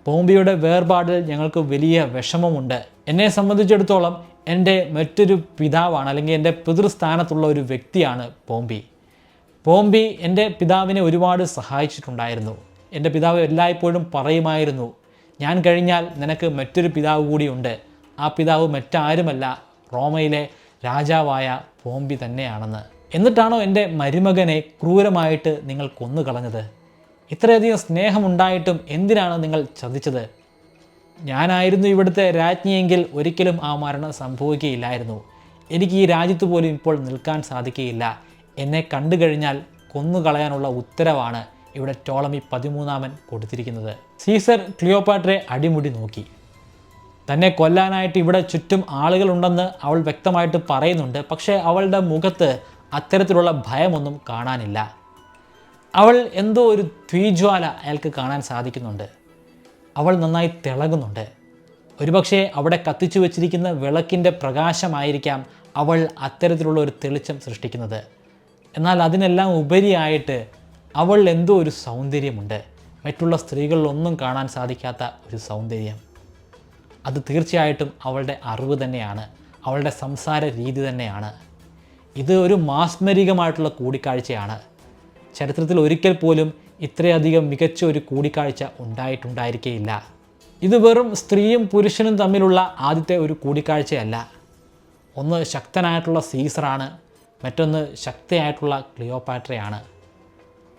Speaker 1: പോംപിയുടെ വേർപാടിൽ ഞങ്ങൾക്ക് വലിയ വിഷമമുണ്ട്. എന്നെ സംബന്ധിച്ചിടത്തോളം എൻ്റെ മറ്റൊരു പിതാവാണ്, അല്ലെങ്കിൽ എൻ്റെ പിതൃസ്ഥാനത്തുള്ള ഒരു വ്യക്തിയാണ് പോംപി. പോംപി എൻ്റെ പിതാവിനെ ഒരുപാട് സഹായിച്ചിട്ടുണ്ടായിരുന്നു. എൻ്റെ പിതാവ് എല്ലായ്പ്പോഴും പറയുമായിരുന്നു, ഞാൻ കഴിഞ്ഞാൽ നിനക്ക് മറ്റൊരു പിതാവ് കൂടിയുണ്ട്. ആ പിതാവ് മറ്റാരുമല്ല, റോമയിലെ രാജാവായ പോംപി തന്നെയാണെന്ന്. എന്നിട്ടാണോ എൻ്റെ മരുമകനെ ക്രൂരമായിട്ട് നിങ്ങൾ കൊന്നുകളഞ്ഞത്? ഇത്രയധികം സ്നേഹമുണ്ടായിട്ടും എന്തിനാണ് നിങ്ങൾ ചതിച്ചത്? ഞാനായിരുന്നു ഇവിടുത്തെ രാജ്ഞിയെങ്കിൽ ഒരിക്കലും ആ മരണം സംഭവിക്കുകയില്ലായിരുന്നു. എനിക്ക് ഈ രാജ്യത്ത് പോലും ഇപ്പോൾ നിൽക്കാൻ സാധിക്കുകയില്ല. എന്നെ കണ്ടു കഴിഞ്ഞാൽ കൊന്നുകളയാനുള്ള ഉത്തരവാണ് ഇവിടെ ടോളമി 13 കൊടുത്തിരിക്കുന്നത്. സീസർ ക്ലിയോപാട്രയെ അടിമുടി നോക്കി. തന്നെ കൊല്ലാനായിട്ട് ഇവിടെ ചുറ്റും ആളുകളുണ്ടെന്ന് അവൾ വ്യക്തമായിട്ട് പറയുന്നുണ്ട്. പക്ഷേ അവളുടെ മുഖത്ത് അത്തരത്തിലുള്ള ഭയമൊന്നും കാണാനില്ല. അവൾ എന്തോ ഒരു തീജ്വാല അയാൾക്ക് കാണാൻ സാധിക്കുന്നുണ്ട്. അവൾ നന്നായി തിളങ്ങുന്നുണ്ട്. ഒരുപക്ഷെ അവിടെ കത്തിച്ചു വച്ചിരിക്കുന്ന വിളക്കിൻ്റെ പ്രകാശമായിരിക്കാം അവൾ അത്തരത്തിലുള്ള ഒരു തെളിച്ചം സൃഷ്ടിക്കുന്നത്. എന്നാൽ അതിനെല്ലാം ഉപരിയായിട്ട് അവൾ എന്തോ ഒരു സൗന്ദര്യമുണ്ട്. മറ്റുള്ള സ്ത്രീകളിലൊന്നും കാണാൻ സാധിക്കാത്ത ഒരു സൗന്ദര്യം. അത് തീർച്ചയായിട്ടും അവളുടെ അറിവ് തന്നെയാണ്, അവളുടെ സംസാര രീതി തന്നെയാണ്. ഇത് ഒരു മാസ്മരികമായിട്ടുള്ള കൂടിക്കാഴ്ചയാണ്. ചരിത്രത്തിൽ ഒരിക്കൽ പോലും ഇത്രയധികം മികച്ച ഒരു കൂടിക്കാഴ്ച ഉണ്ടായിട്ടുണ്ടായിരിക്കുകയില്ല. ഇത് വെറും സ്ത്രീയും പുരുഷനും തമ്മിലുള്ള ആദ്യത്തെ ഒരു കൂടിക്കാഴ്ചയല്ല. ഒന്ന് ശക്തനായിട്ടുള്ള സീസറാണ്, മറ്റൊന്ന് ശക്തിയായിട്ടുള്ള ക്ലിയോപാട്രയാണ്.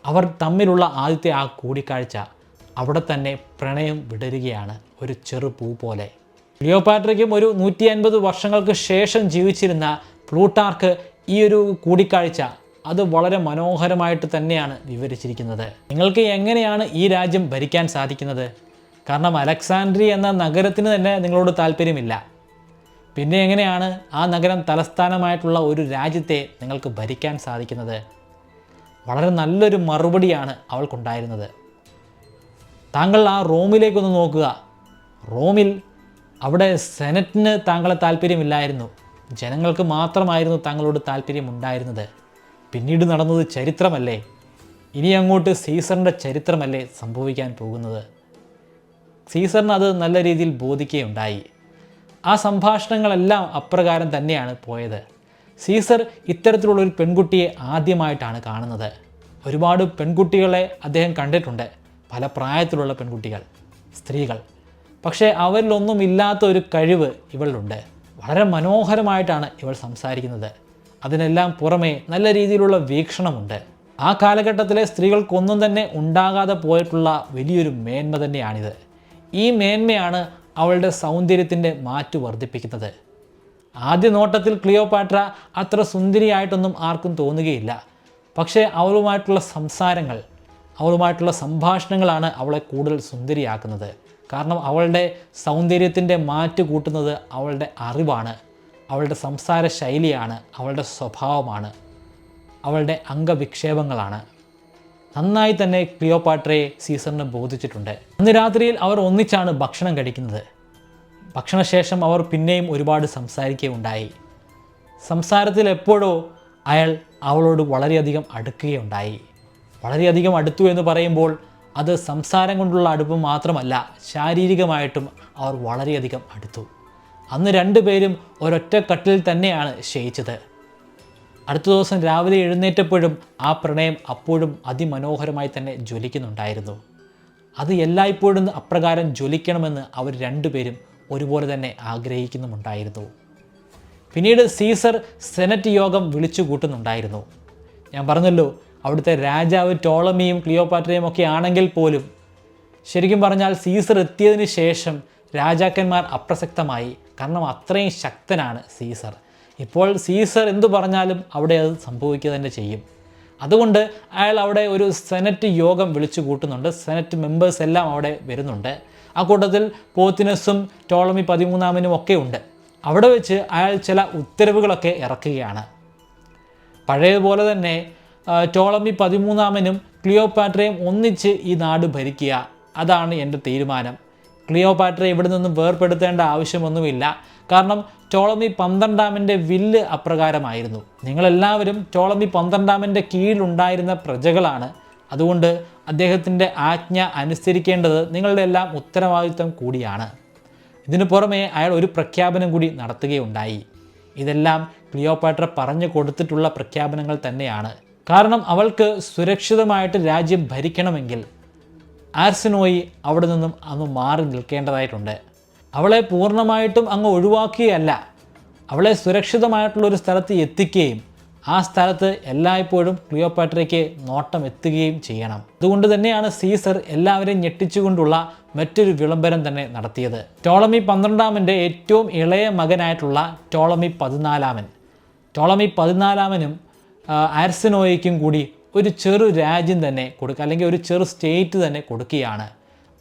Speaker 1: അവർ തമ്മിലുള്ള ആദ്യത്തെ ആ കൂടിക്കാഴ്ച അവിടെ തന്നെ പ്രണയം വിടരുകയാണ്, ഒരു ചെറു പൂ പോലെ. ക്ലിയോപാട്രയ്ക്കും ഒരു 150 വർഷങ്ങൾക്ക് ശേഷം ജീവിച്ചിരുന്ന പ്ലൂട്ടാർക്ക് ഈ ഒരു കൂടിക്കാഴ്ച അത് വളരെ മനോഹരമായിട്ട് തന്നെയാണ് വിവരിച്ചിരിക്കുന്നത്. നിങ്ങൾക്ക് എങ്ങനെയാണ് ഈ രാജ്യം ഭരിക്കാൻ സാധിക്കുന്നത്? കാരണം അലക്സാൻഡ്രിയ എന്ന നഗരത്തിന് തന്നെ നിങ്ങളോട് താല്പര്യമില്ല. പിന്നെ എങ്ങനെയാണ് ആ നഗരം തലസ്ഥാനമായിട്ടുള്ള ഒരു രാജ്യത്തെ നിങ്ങൾക്ക് ഭരിക്കാൻ സാധിക്കുന്നത്? വളരെ നല്ലൊരു മറുപടിയാണ് അവൾക്കുണ്ടായിരുന്നത്. താങ്കൾ ആ റോമിലേക്കൊന്ന് നോക്കുക. റോമിൽ അവിടെ സെനറ്റിന് താങ്കളെ താല്പര്യമില്ലായിരുന്നു, ജനങ്ങൾക്ക് മാത്രമായിരുന്നു താങ്കളോട് താല്പര്യമുണ്ടായിരുന്നത്. പിന്നീട് നടന്നത് ചരിത്രമല്ലേ? ഇനി അങ്ങോട്ട് സീസറിൻ്റെ ചരിത്രമല്ലേ സംഭവിക്കാൻ പോകുന്നത്? സീസറിന് അത് നല്ല രീതിയിൽ ബോധിക്കുകയുണ്ടായി. ആ സംഭാഷണങ്ങളെല്ലാം അപ്രകാരം തന്നെയാണ് പോയത്. സീസർ ഇത്തരത്തിലുള്ളൊരു പെൺകുട്ടിയെ ആദ്യമായിട്ടാണ് കാണുന്നത്. ഒരുപാട് പെൺകുട്ടികളെ അദ്ദേഹം കണ്ടിട്ടുണ്ട്, പല പ്രായത്തിലുള്ള പെൺകുട്ടികൾ, സ്ത്രീകൾ. പക്ഷേ അവരിലൊന്നും ഇല്ലാത്ത ഒരു കഴിവ് ഇവളിലുണ്ട്. വളരെ മനോഹരമായിട്ടാണ് ഇവൾ സംസാരിക്കുന്നത്. അതിനെല്ലാം പുറമേ നല്ല രീതിയിലുള്ള വീക്ഷണമുണ്ട്. ആ കാലഘട്ടത്തിലെ സ്ത്രീകൾക്കൊന്നും തന്നെ ഉണ്ടാകാതെ പോയിട്ടുള്ള വലിയൊരു മേന്മ തന്നെയാണിത്. ഈ മേന്മയാണ് അവളുടെ സൗന്ദര്യത്തിൻ്റെ മാറ്റു വർദ്ധിപ്പിക്കുന്നത്. ആദ്യ നോട്ടത്തിൽ ക്ലിയോപാട്ര അത്ര സുന്ദരിയായിട്ടൊന്നും ആർക്കും തോന്നുകയില്ല. പക്ഷേ അവളുമായിട്ടുള്ള സംസാരങ്ങൾ, അവളുമായിട്ടുള്ള സംഭാഷണങ്ങളാണ് അവളെ കൂടുതൽ സുന്ദരിയാക്കുന്നത്. കാരണം അവളുടെ സൗന്ദര്യത്തിൻ്റെ മാറ്റ് കൂട്ടുന്നത് അവളുടെ അറിവാണ്, അവളുടെ സംസാര ശൈലിയാണ്, അവളുടെ സ്വഭാവമാണ്, അവളുടെ അംഗവിക്ഷേപങ്ങളാണ്. നന്നായി തന്നെ ക്ലിയോപാട്രയെ സീസറിന് ബോധിച്ചിട്ടുണ്ട്. അന്ന് രാത്രിയിൽ അവർ ഒന്നിച്ചാണ് ഭക്ഷണം കഴിക്കുന്നത്. ഭക്ഷണശേഷം അവർ പിന്നെയും ഒരുപാട് സംസാരിക്കുകയുണ്ടായി. സംസാരത്തിൽ എപ്പോഴോ അയാൾ അവളോട് വളരെയധികം അടുക്കുകയുണ്ടായി. വളരെയധികം അടുത്തു എന്ന് പറയുമ്പോൾ അത് സംസാരം കൊണ്ടുള്ള അടുപ്പ് മാത്രമല്ല, ശാരീരികമായിട്ടും അവർ വളരെയധികം അടുത്തു. അന്ന് രണ്ടുപേരും ഒരൊറ്റ കട്ടിലിൽ തന്നെയാണ് ശയിച്ചത്. അടുത്ത ദിവസം രാവിലെ എഴുന്നേറ്റപ്പോഴും ആ പ്രണയം അപ്പോഴും അതിമനോഹരമായി തന്നെ ജ്വലിക്കുന്നുണ്ടായിരുന്നു. അത് എല്ലായ്പ്പോഴും അപ്രകാരം ജ്വലിക്കണമെന്ന് അവർ രണ്ടുപേരും ഒരുപോലെ തന്നെ ആഗ്രഹിക്കുന്നുമുണ്ടായിരുന്നു. പിന്നീട് സീസർ സെനറ്റ് യോഗം വിളിച്ചു കൂട്ടുന്നുണ്ടായിരുന്നു. ഞാൻ പറഞ്ഞല്ലോ, അവിടുത്തെ രാജാവ് ടോളമിയും ക്ലിയോപാട്രയും ഒക്കെ ആണെങ്കിൽ പോലും ശരിക്കും പറഞ്ഞാൽ സീസർ എത്തിയതിന് ശേഷം രാജാക്കന്മാർ അപ്രസക്തമായി. കാരണം അത്രയും ശക്തനാണ് സീസർ. ഇപ്പോൾ സീസർ എന്തു പറഞ്ഞാലും അവിടെ അത് സംഭവിക്കുക തന്നെ ചെയ്യും. അതുകൊണ്ട് അയാൾ അവിടെ ഒരു സെനറ്റ് യോഗം വിളിച്ചു കൂട്ടുന്നുണ്ട്. സെനറ്റ് മെമ്പേഴ്സ് എല്ലാം അവിടെ വരുന്നുണ്ട്. ആ കൂട്ടത്തിൽ പോത്തിനസും ടോളമി 13 ഒക്കെ ഉണ്ട്. അവിടെ വെച്ച് അയാൾ ചില ഉത്തരവുകളൊക്കെ ഇറക്കുകയാണ്. പഴയതുപോലെ തന്നെ ടോളമി 13 ക്ലിയോപാട്രയും ഒന്നിച്ച് ഈ നാട് ഭരിക്കുക, അതാണ് എൻ്റെ തീരുമാനം. ക്ലിയോപാട്രയെ ഇവിടെ നിന്നും വേർപെടുത്തേണ്ട ആവശ്യമൊന്നുമില്ല. കാരണം ടോളമി 12 വില്ല് അപ്രകാരമായിരുന്നു. നിങ്ങളെല്ലാവരും ടോളമി 12 കീഴിലുണ്ടായിരുന്ന പ്രജകളാണ്. അതുകൊണ്ട് അദ്ദേഹത്തിൻ്റെ ആജ്ഞ അനുസരിക്കേണ്ടത് നിങ്ങളുടെ എല്ലാം ഉത്തരവാദിത്വം കൂടിയാണ്. ഇതിനു പുറമെ അയാൾ ഒരു പ്രഖ്യാപനം കൂടി നടത്തുകയുണ്ടായി. ഇതെല്ലാം ക്ലിയോപാട്ര പറഞ്ഞു കൊടുത്തിട്ടുള്ള പ്രഖ്യാപനങ്ങൾ തന്നെയാണ്. കാരണം അവൾക്ക് സുരക്ഷിതമായിട്ട് രാജ്യം ഭരിക്കണമെങ്കിൽ ആർസെനോയി അവിടെ നിന്നും അങ്ങ് മാറി നിൽക്കേണ്ടതായിട്ടുണ്ട്. അവളെ പൂർണ്ണമായിട്ടും അങ്ങ് ഒഴിവാക്കുകയല്ല, അവളെ സുരക്ഷിതമായിട്ടുള്ളൊരു സ്ഥലത്ത് എത്തിക്കുകയും ആ സ്ഥലത്ത് എല്ലായ്പ്പോഴും ക്ലിയോപാട്രയ്ക്ക് നോട്ടം എത്തുകയും ചെയ്യണം. അതുകൊണ്ട് തന്നെയാണ് സീസർ എല്ലാവരെയും ഞെട്ടിച്ചുകൊണ്ടുള്ള മറ്റൊരു വിളംബരം തന്നെ നടത്തിയത്. ടോളമി 12 ഏറ്റവും ഇളയ മകനായിട്ടുള്ള ടോളമി 14 ടോളമി 14 ആർസെനോയ്ക്കും കൂടി ഒരു ചെറു രാജ്യം തന്നെ കൊടുക്കുക, അല്ലെങ്കിൽ ഒരു ചെറു സ്റ്റേറ്റ് തന്നെ കൊടുക്കുകയാണ്.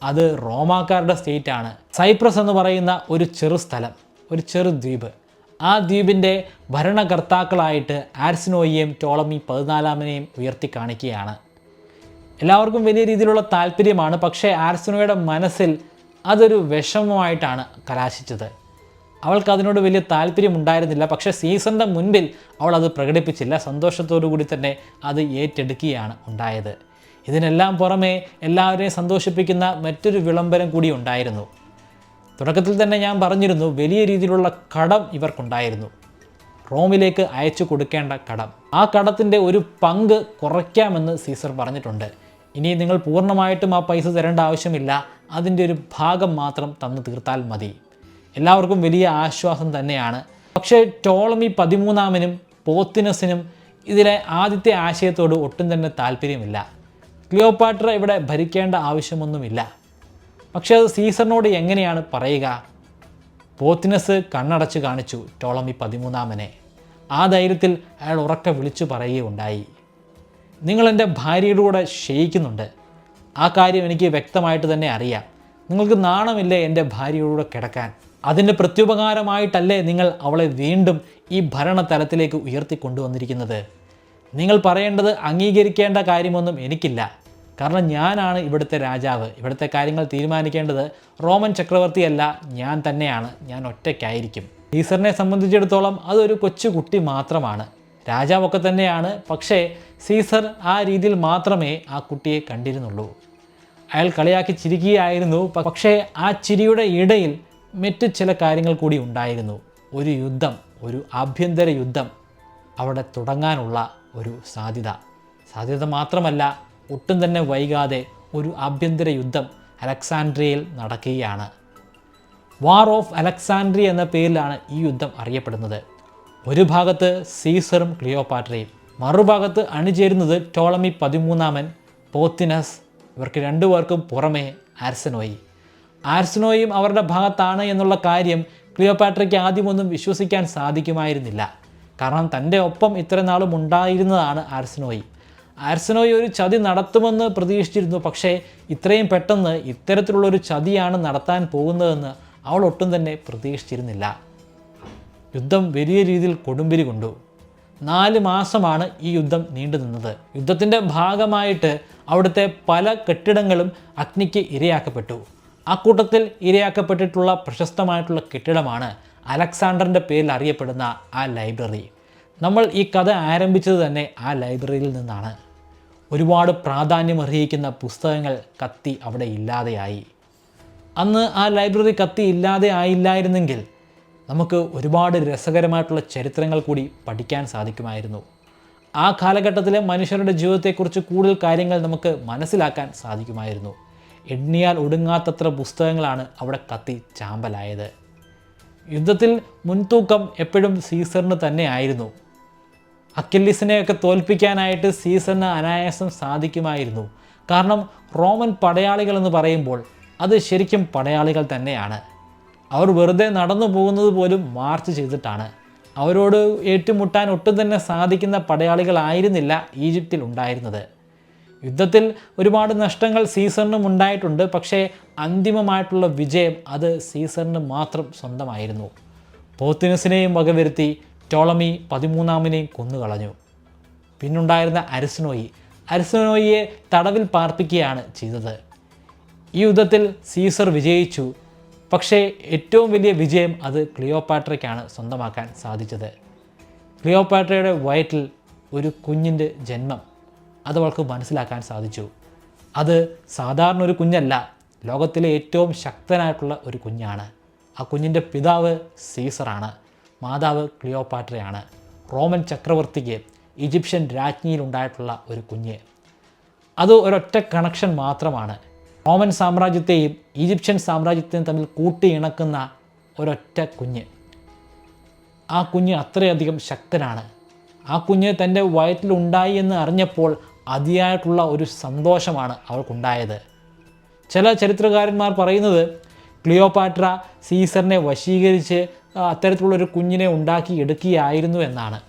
Speaker 1: അത് റോമാക്കാരുടെ സ്റ്റേറ്റാണ്. സൈപ്രസ് എന്ന് പറയുന്ന ഒരു ചെറു സ്ഥലം, ഒരു ചെറു ദ്വീപ്. ആ ദ്വീപിൻ്റെ ഭരണകർത്താക്കളായിട്ട് ആർസെനോയെയും ടോളമി 14 ഉയർത്തി കാണിക്കുകയാണ്. എല്ലാവർക്കും വലിയ രീതിയിലുള്ള താല്പര്യമാണ്. പക്ഷേ ആർസെനോയുടെ മനസ്സിൽ അതൊരു വിഷമമായിട്ടാണ് കലാശിച്ചത്. അവൾക്ക് അതിനോട് വലിയ താല്പര്യം ഉണ്ടായിരുന്നില്ല. പക്ഷേ സീസറിൻ്റെ മുൻപിൽ അവൾ അത് പ്രകടിപ്പിച്ചില്ല. സന്തോഷത്തോടു കൂടി തന്നെ അത് ഏറ്റെടുക്കുകയാണ് ഉണ്ടായത്. ഇതിനെല്ലാം പുറമെ എല്ലാവരെയും സന്തോഷിപ്പിക്കുന്ന മറ്റൊരു വിളംബരം കൂടി ഉണ്ടായിരുന്നു. തുടക്കത്തിൽ തന്നെ ഞാൻ പറഞ്ഞിരുന്നു, വലിയ രീതിയിലുള്ള കടം ഇവർക്കുണ്ടായിരുന്നു. റോമിലേക്ക് അയച്ചു കൊടുക്കേണ്ട കടം. ആ കടത്തിൻ്റെ ഒരു പങ്ക് കുറയ്ക്കാമെന്ന് സീസർ പറഞ്ഞിട്ടുണ്ട്. ഇനി നിങ്ങൾ പൂർണ്ണമായിട്ടും ആ പൈസ തരേണ്ട ആവശ്യമില്ല, അതിൻ്റെ ഒരു ഭാഗം മാത്രം തന്നു തീർത്താൽ മതി. എല്ലാവർക്കും വലിയ ആശ്വാസം തന്നെയാണ്. പക്ഷേ ടോളമി 13 പോത്തിനസിനും ഇതിലെ ആദ്യത്തെ ആശയത്തോട് ഒട്ടും തന്നെ താല്പര്യമില്ല. ക്ലിയോപാട്ര ഇവിടെ ഭരിക്കേണ്ട ആവശ്യമൊന്നുമില്ല. പക്ഷേ അത് സീസറിനോട് എങ്ങനെയാണ് പറയുക? പോത്തിനസ് കണ്ണടച്ച് കാണിച്ചു ടോളമി 13. ആ ധൈര്യത്തിൽ അയാൾ ഉറക്കെ വിളിച്ചു പറയുകയുണ്ടായി, നിങ്ങളെൻ്റെ ഭാര്യയുടെ കൂടെ ക്ഷയിക്കുന്നുണ്ട്. ആ കാര്യം എനിക്ക് വ്യക്തമായിട്ട് തന്നെ അറിയാം. നിങ്ങൾക്ക് നാണമില്ലേ എൻ്റെ ഭാര്യയോടുകൂടെ കിടക്കാൻ? അതിൻ്റെ പ്രത്യുപകാരമായിട്ടല്ലേ നിങ്ങൾ അവളെ വീണ്ടും ഈ ഭരണതലത്തിലേക്ക് ഉയർത്തിക്കൊണ്ടുവന്നിരിക്കുന്നത്? നിങ്ങൾ പറയേണ്ടത് അംഗീകരിക്കേണ്ട കാര്യമൊന്നും എനിക്കില്ല. കാരണം ഞാനാണ് ഇവിടുത്തെ രാജാവ്. ഇവിടുത്തെ കാര്യങ്ങൾ തീരുമാനിക്കേണ്ടത് റോമൻ ചക്രവർത്തിയല്ല, ഞാൻ തന്നെയാണ്. ഞാൻ ഒറ്റയ്ക്കായിരിക്കും. സീസറിനെ സംബന്ധിച്ചിടത്തോളം അതൊരു കൊച്ചു കുട്ടി മാത്രമാണ്. രാജാവൊക്കെ തന്നെയാണ്. പക്ഷേ സീസർ ആ രീതിയിൽ മാത്രമേ ആ കുട്ടിയെ കണ്ടിരുന്നുള്ളൂ. അയാൾ കളിയാക്കി ചിരിക്കുകയായിരുന്നു. പക്ഷേ ആ ചിരിയുടെ ഇടയിൽ മറ്റ് ചില കാര്യങ്ങൾ കൂടി ഉണ്ടായിരുന്നു. ഒരു യുദ്ധം, ഒരു ആഭ്യന്തര യുദ്ധം അവിടെ തുടങ്ങാനുള്ള ഒരു സാധ്യത മാത്രമല്ല, ഒട്ടും തന്നെ വൈകാതെ ഒരു ആഭ്യന്തര യുദ്ധം അലക്സാൻഡ്രിയയിൽ നടക്കുകയാണ്. വാർ ഓഫ് അലക്സാൻഡ്രിയ എന്ന പേരിലാണ് ഈ യുദ്ധം അറിയപ്പെടുന്നത്. ഒരു ഭാഗത്ത് സീസറും ക്ലിയോപാട്രയും, മറുഭാഗത്ത് അണിചേരുന്നത് ടോളമി 13, പോത്തിനസ്, ഇവർക്ക് രണ്ടുപേർക്കും പുറമെ ആർസെനോയും അവരുടെ ഭാഗത്താണ് എന്നുള്ള കാര്യം ക്ലിയോപാട്രയ്ക്ക് ആദ്യമൊന്നും വിശ്വസിക്കാൻ സാധിക്കുമായിരുന്നില്ല. കാരണം തൻ്റെ ഒപ്പം ഇത്ര നാളും ഉണ്ടായിരുന്നതാണ് ആർസെനോയി ഒരു ചതി നടത്തുമെന്ന് പ്രതീക്ഷിച്ചിരുന്നു. പക്ഷേ ഇത്രയും പെട്ടെന്ന് ഇത്തരത്തിലുള്ളൊരു ചതിയാണ് നടത്താൻ പോകുന്നതെന്ന് അവൾ ഒട്ടും തന്നെ പ്രതീക്ഷിച്ചിരുന്നില്ല. യുദ്ധം വലിയ രീതിയിൽ കൊടുമ്പിരി കൊണ്ടു. 4 മാസമാണ് ഈ യുദ്ധം നീണ്ടു നിന്നത്. യുദ്ധത്തിൻ്റെ ഭാഗമായിട്ട് അവിടുത്തെ പല കെട്ടിടങ്ങളും അഗ്നിക്ക് ഇരയാക്കപ്പെട്ടു. ആ കൂട്ടത്തിൽ ഇരയാക്കപ്പെട്ടിട്ടുള്ള പ്രശസ്തമായിട്ടുള്ള കെട്ടിടമാണ് അലക്സാണ്ടറിൻ്റെ പേരിൽ അറിയപ്പെടുന്ന ആ ലൈബ്രറി. നമ്മൾ ഈ കഥ ആരംഭിച്ചത് തന്നെ ആ ലൈബ്രറിയിൽ നിന്നാണ്. ഒരുപാട് പ്രാധാന്യമർഹിക്കുന്ന പുസ്തകങ്ങൾ കത്തി അവിടെ ഇല്ലാതെയായി. അന്ന് ആ ലൈബ്രറി കത്തി ഇല്ലാതെ ആയില്ലായിരുന്നെങ്കിൽ നമുക്ക് ഒരുപാട് രസകരമായിട്ടുള്ള ചരിത്രങ്ങൾ കൂടി പഠിക്കാൻ സാധിക്കുമായിരുന്നു. ആ കാലഘട്ടത്തിലെ മനുഷ്യരുടെ ജീവിതത്തെക്കുറിച്ച് കൂടുതൽ കാര്യങ്ങൾ നമുക്ക് മനസ്സിലാക്കാൻ സാധിക്കുമായിരുന്നു. എണ്ണിയാൽ ഒടുങ്ങാത്തത്ര പുസ്തകങ്ങളാണ് അവിടെ കത്തി ചാമ്പലായത്. യുദ്ധത്തിൽ മുൻതൂക്കം എപ്പോഴും സീസറിന് തന്നെ ആയിരുന്നു. അക്കില്ലീസിനെയൊക്കെ തോൽപ്പിക്കാനായിട്ട് സീസറിന് അനായാസം സാധിക്കുമായിരുന്നു. കാരണം റോമൻ പടയാളികൾ എന്ന് പറയുമ്പോൾ അത് ശരിക്കും പടയാളികൾ തന്നെയാണ്. അവർ വെറുതെ നടന്നു പോകുന്നത് പോലും മാർച്ച് ചെയ്തിട്ടാണ്. അവരോട് ഏറ്റുമുട്ടാൻ ഒട്ടും തന്നെ സാധിക്കുന്ന പടയാളികളായിരുന്നില്ല ഈജിപ്തിൽ ഉണ്ടായിരുന്നത്. യുദ്ധത്തിൽ ഒരുപാട് നഷ്ടങ്ങൾ സീസറിനും ഉണ്ടായിട്ടുണ്ട്. പക്ഷേ അന്തിമമായിട്ടുള്ള വിജയം അത് സീസറിന് മാത്രം സ്വന്തമായിരുന്നു. പോത്തിനസിനെയും വകവരുത്തി ടോളമി 13-നെയും കൊന്നുകളഞ്ഞു. പിന്നുണ്ടായിരുന്ന അരിസ്റ്റോയിയെ തടവിൽ പാർപ്പിക്കുകയാണ് ചെയ്തത്. ഈ യുദ്ധത്തിൽ സീസർ വിജയിച്ചു. പക്ഷേ ഏറ്റവും വലിയ വിജയം അത് ക്ലിയോപാട്രയ്ക്കാണ് സ്വന്തമാക്കാൻ സാധിച്ചത്. ക്ലിയോപാട്രയുടെ വയറ്റിൽ ഒരു കുഞ്ഞിൻ്റെ ജന്മം അതവൾക്ക് മനസ്സിലാക്കാൻ സാധിച്ചു. അത് സാധാരണ ഒരു കുഞ്ഞല്ല, ലോകത്തിലെ ഏറ്റവും ശക്തനായിട്ടുള്ള ഒരു കുഞ്ഞാണ്. ആ കുഞ്ഞിൻ്റെ പിതാവ് സീസറാണ്, മാതാവ് ക്ലിയോപാട്രയാണ്. റോമൻ ചക്രവർത്തിക്ക് ഈജിപ്ഷ്യൻ രാജ്ഞിയിലുണ്ടായിട്ടുള്ള ഒരു കുഞ്ഞ്. അത് ഒരൊറ്റ കണക്ഷൻ മാത്രമാണ്. റോമൻ സാമ്രാജ്യത്തെയും ഈജിപ്ഷ്യൻ സാമ്രാജ്യത്തെയും തമ്മിൽ കൂട്ടിയിണക്കുന്ന ഒരൊറ്റ കുഞ്ഞ്. ആ കുഞ്ഞ് അത്രയധികം ശക്തനാണ്. ആ കുഞ്ഞ് തൻ്റെ വയറ്റിലുണ്ടായി എന്ന് അറിഞ്ഞപ്പോൾ അതിയായിട്ടുള്ള ഒരു സന്തോഷമാണ് അവൾക്കുണ്ടായത്. ചില ചരിത്രകാരന്മാർ പറയുന്നത് ക്ലിയോപാട്ര സീസറിനെ വശീകരിച്ച് അത്തരത്തിലുള്ളൊരു കുഞ്ഞിനെ ഉണ്ടാക്കി എടുക്കുകയായിരുന്നു എന്നാണ്.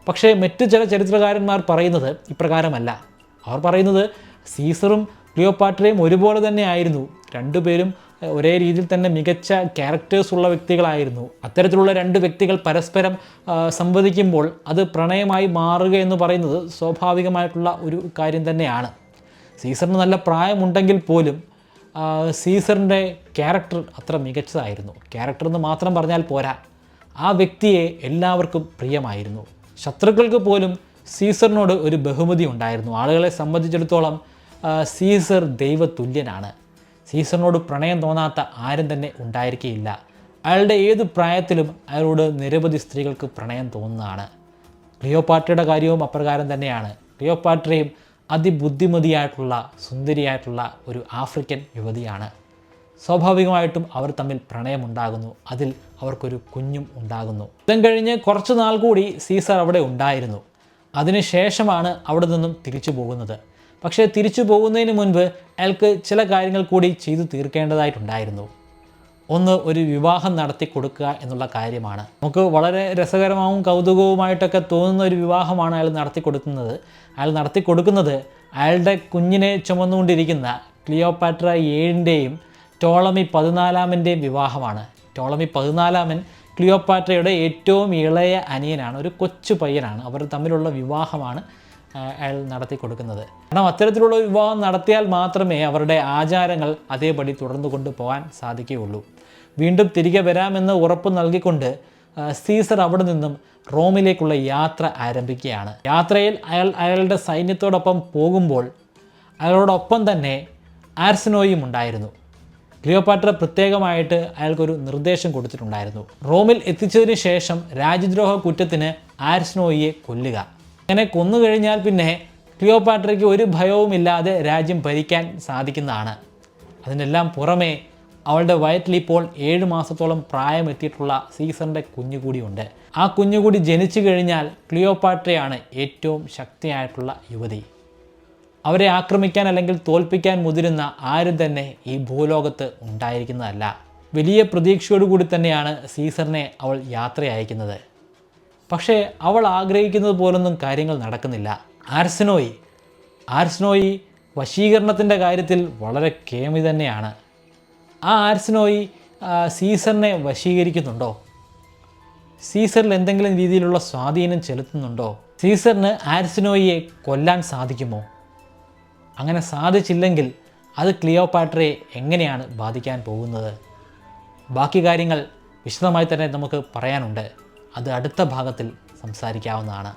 Speaker 1: പക്ഷേ മറ്റ് ചില ചരിത്രകാരന്മാർ പറയുന്നത് ഇപ്രകാരമല്ല. അവർ പറയുന്നത് സീസറും ക്ലിയോപാട്രയും ഒരുപോലെ തന്നെ ആയിരുന്നു. രണ്ടുപേരും ഒരേ രീതിയിൽ തന്നെ മികച്ച ക്യാരക്ടേഴ്സ് ഉള്ള വ്യക്തികളായിരുന്നു. അത്തരത്തിലുള്ള രണ്ട് വ്യക്തികൾ പരസ്പരം സംവദിക്കുമ്പോൾ അത് പ്രണയമായി മാറുക എന്ന് പറയുന്നത് സ്വാഭാവികമായിട്ടുള്ള ഒരു കാര്യം തന്നെയാണ്. സീസറിന് നല്ല പ്രായമുണ്ടെങ്കിൽ പോലും സീസറിൻ്റെ ക്യാരക്ടർ അത്ര മികച്ചതായിരുന്നു. ക്യാരക്ടർ എന്ന് മാത്രം പറഞ്ഞാൽ പോരാ, ആ വ്യക്തിയെ എല്ലാവർക്കും പ്രിയമായിരുന്നു. ശത്രുക്കൾക്ക് പോലും സീസറിനോട് ഒരു ബഹുമതി ഉണ്ടായിരുന്നു. ആളുകളെ സംബന്ധിച്ചിടത്തോളം സീസർ ദൈവതുല്യനാണ്. സീസറിനോട് പ്രണയം തോന്നാത്ത ആരും തന്നെ ഉണ്ടായിരിക്കുകയില്ല. അയാളുടെ ഏത് പ്രായത്തിലും അയാളോട് നിരവധി സ്ത്രീകൾക്ക് പ്രണയം തോന്നുന്നതാണ്. ക്ലിയോപാട്രയുടെ കാര്യവും അപ്രകാരം തന്നെയാണ്. ക്ലിയോപാട്രയും അതിബുദ്ധിമതിയായിട്ടുള്ള സുന്ദരിയായിട്ടുള്ള ഒരു ആഫ്രിക്കൻ യുവതിയാണ്. സ്വാഭാവികമായിട്ടും അവർ തമ്മിൽ പ്രണയമുണ്ടാകുന്നു. അതിൽ അവർക്കൊരു കുഞ്ഞും ഉണ്ടാകുന്നു. യുദ്ധം കഴിഞ്ഞ് കുറച്ച് നാൾ കൂടി സീസർ അവിടെ ഉണ്ടായിരുന്നു. അതിനുശേഷമാണ് അവിടെ നിന്നും തിരിച്ചു പോകുന്നത്. പക്ഷേ തിരിച്ചു പോകുന്നതിന് മുൻപ് അയാൾക്ക് ചില കാര്യങ്ങൾ കൂടി ചെയ്തു തീർക്കേണ്ടതായിട്ടുണ്ടായിരുന്നു. ഒന്ന്, ഒരു വിവാഹം നടത്തി കൊടുക്കുക എന്നുള്ള കാര്യമാണ്. നമുക്ക് വളരെ രസകരമാവും കൗതുകവുമായിട്ടൊക്കെ തോന്നുന്ന ഒരു വിവാഹമാണ് അയാൾ നടത്തി കൊടുക്കുന്നത്. അയാളുടെ കുഞ്ഞിനെ ചുമന്നുകൊണ്ടിരിക്കുന്ന ക്ലിയോപാട്ര 7-ൻ്റെയും ടോളമി 14-ൻ്റെയും വിവാഹമാണ്. ടോളമി 14 ക്ലിയോപാട്രയുടെ ഏറ്റവും ഇളയ അനിയനാണ്, ഒരു കൊച്ചു പയ്യനാണ്. അവർ തമ്മിലുള്ള വിവാഹമാണ് അയാൾ നടത്തി കൊടുക്കുന്നത്. കാരണം അത്തരത്തിലുള്ള വിവാഹം നടത്തിയാൽ മാത്രമേ അവരുടെ ആചാരങ്ങൾ അതേപടി തുടർന്നു കൊണ്ടുപോകാൻ സാധിക്കുകയുള്ളൂ. വീണ്ടും തിരികെ വരാമെന്ന് ഉറപ്പ് നൽകിക്കൊണ്ട് സീസർ അവിടെ നിന്നും റോമിലേക്കുള്ള യാത്ര ആരംഭിക്കുകയാണ്. യാത്രയിൽ അയാളുടെ സൈന്യത്തോടൊപ്പം പോകുമ്പോൾ അയാളോടൊപ്പം തന്നെ ആർസനോയും ഉണ്ടായിരുന്നു. ക്ലിയോപാട്ര പ്രത്യേകമായിട്ട് അയാൾക്കൊരു നിർദ്ദേശം കൊടുത്തിട്ടുണ്ടായിരുന്നു. റോമിൽ എത്തിച്ചതിന് ശേഷം രാജ്യദ്രോഹ കുറ്റത്തിന് ആർസനോയെ കൊല്ലുക. അങ്ങനെ കൊന്നുകഴിഞ്ഞാൽ പിന്നെ ക്ലിയോപാട്രയ്ക്ക് ഒരു ഭയവുമില്ലാതെ രാജ്യം ഭരിക്കാൻ സാധിക്കുന്നതാണ്. അതിനെല്ലാം പുറമേ അവളുടെ വയറ്റിൽ ഇപ്പോൾ 7 മാസത്തോളം പ്രായമെത്തിയിട്ടുള്ള സീസറിൻ്റെ കുഞ്ഞുകൂടിയുണ്ട്. ആ കുഞ്ഞുകൂടി ജനിച്ചു കഴിഞ്ഞാൽ ക്ലിയോപാട്രയാണ് ഏറ്റവും ശക്തിയായിട്ടുള്ള യുവതി. അവരെ ആക്രമിക്കാൻ അല്ലെങ്കിൽ തോൽപ്പിക്കാൻ മുതിരുന്ന ആരും തന്നെ ഈ ഭൂലോകത്ത് ഉണ്ടായിരിക്കുന്നതല്ല. വലിയ പ്രതീക്ഷയോടുകൂടി തന്നെയാണ് സീസറിനെ അവൾ യാത്ര അയക്കുന്നത്. പക്ഷേ അവൾ ആഗ്രഹിക്കുന്നത് പോലൊന്നും കാര്യങ്ങൾ നടക്കുന്നില്ല. ആർസനോയി വശീകരണത്തിൻ്റെ കാര്യത്തിൽ വളരെ കേമി തന്നെയാണ്. ആ ആർസനോയി സീസറിനെ വശീകരിക്കുന്നുണ്ടോ? സീസറിൽ എന്തെങ്കിലും രീതിയിലുള്ള സ്വാധീനം ചെലുത്തുന്നുണ്ടോ? സീസറിന് ആർസനോയിയെ കൊല്ലാൻ സാധിക്കുമോ? അങ്ങനെ സാധിച്ചില്ലെങ്കിൽ അത് ക്ലിയോപാട്രയെ എങ്ങനെയാണ് ബാധിക്കാൻ പോകുന്നത്? ബാക്കി കാര്യങ്ങൾ വിശദമായി തന്നെ നമുക്ക് പറയാനുണ്ട്. അത് അടുത്ത ഭാഗത്തിൽ സംസാരിക്കാവുന്നതാണ്.